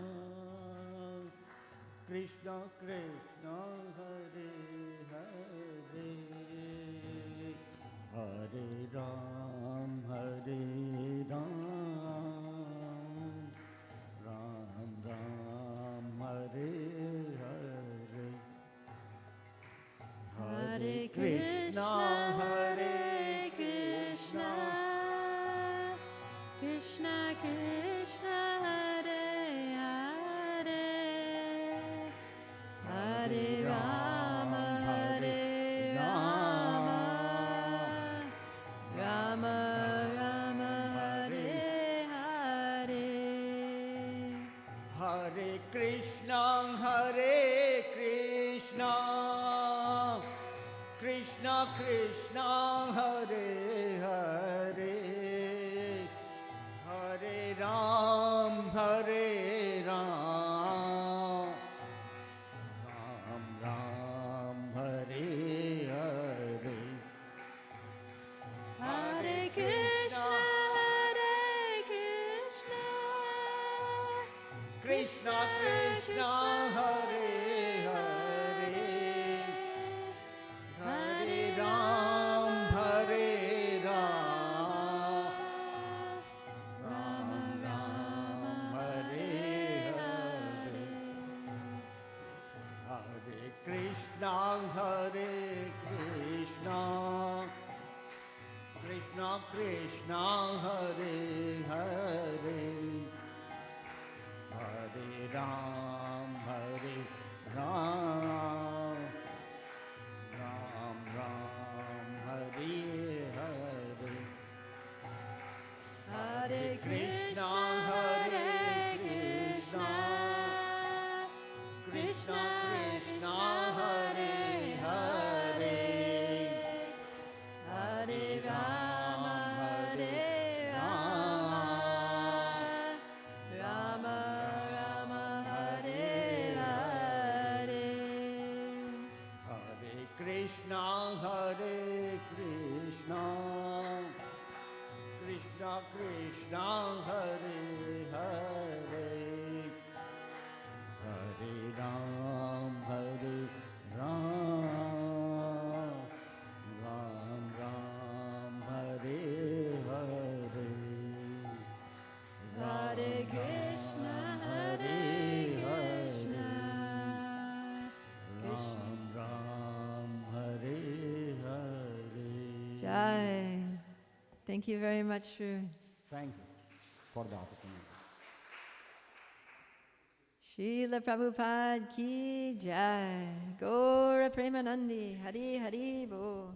Krishna Krishna, Hare Hare, Hare Ram, Hare Ram, Ram Ram, Hare Hare, Hare Krishna, Hare Krishna, Krishna Krishna, Hare Hare, Hare Rama, Hare Rama, Rama Rama, Hare Hare. Hare Krishna, Hare Krishna, Krishna Krishna, Hare Hare, Hare Ram, Hare Ram, Ram Ram, Hare Hare, Hare Krishna, Hare Krishna, Krishna Krishna, Hare Hare, Hare Ram, Hare Ram, Ram Ram, Hare Hare, Hare Krishna, Hare Krishna, Krishna Krishna, Hare Hare, Hare Ram, Hare Ram, Ram Ram, Hare Hare, Hare Krishna, Krishna, Krishna, Krishna Hare Hare, Hare Rama, Hare Rama, Rama Rama, Hare Hare. Hare Krishna, Hare Krishna, Krishna Krishna, Hare Hare, Hare Ram, Hare Ram, Ram Ram, Hare Hare, Hare Krishna, Hare Krishna, Krishna. Ram Ram, Hare Hare. Jai. Thank you very much for Thank you for the opportunity. Srila Prabhupada ki jai. Gaura Premanandi. Hari Hari Bo.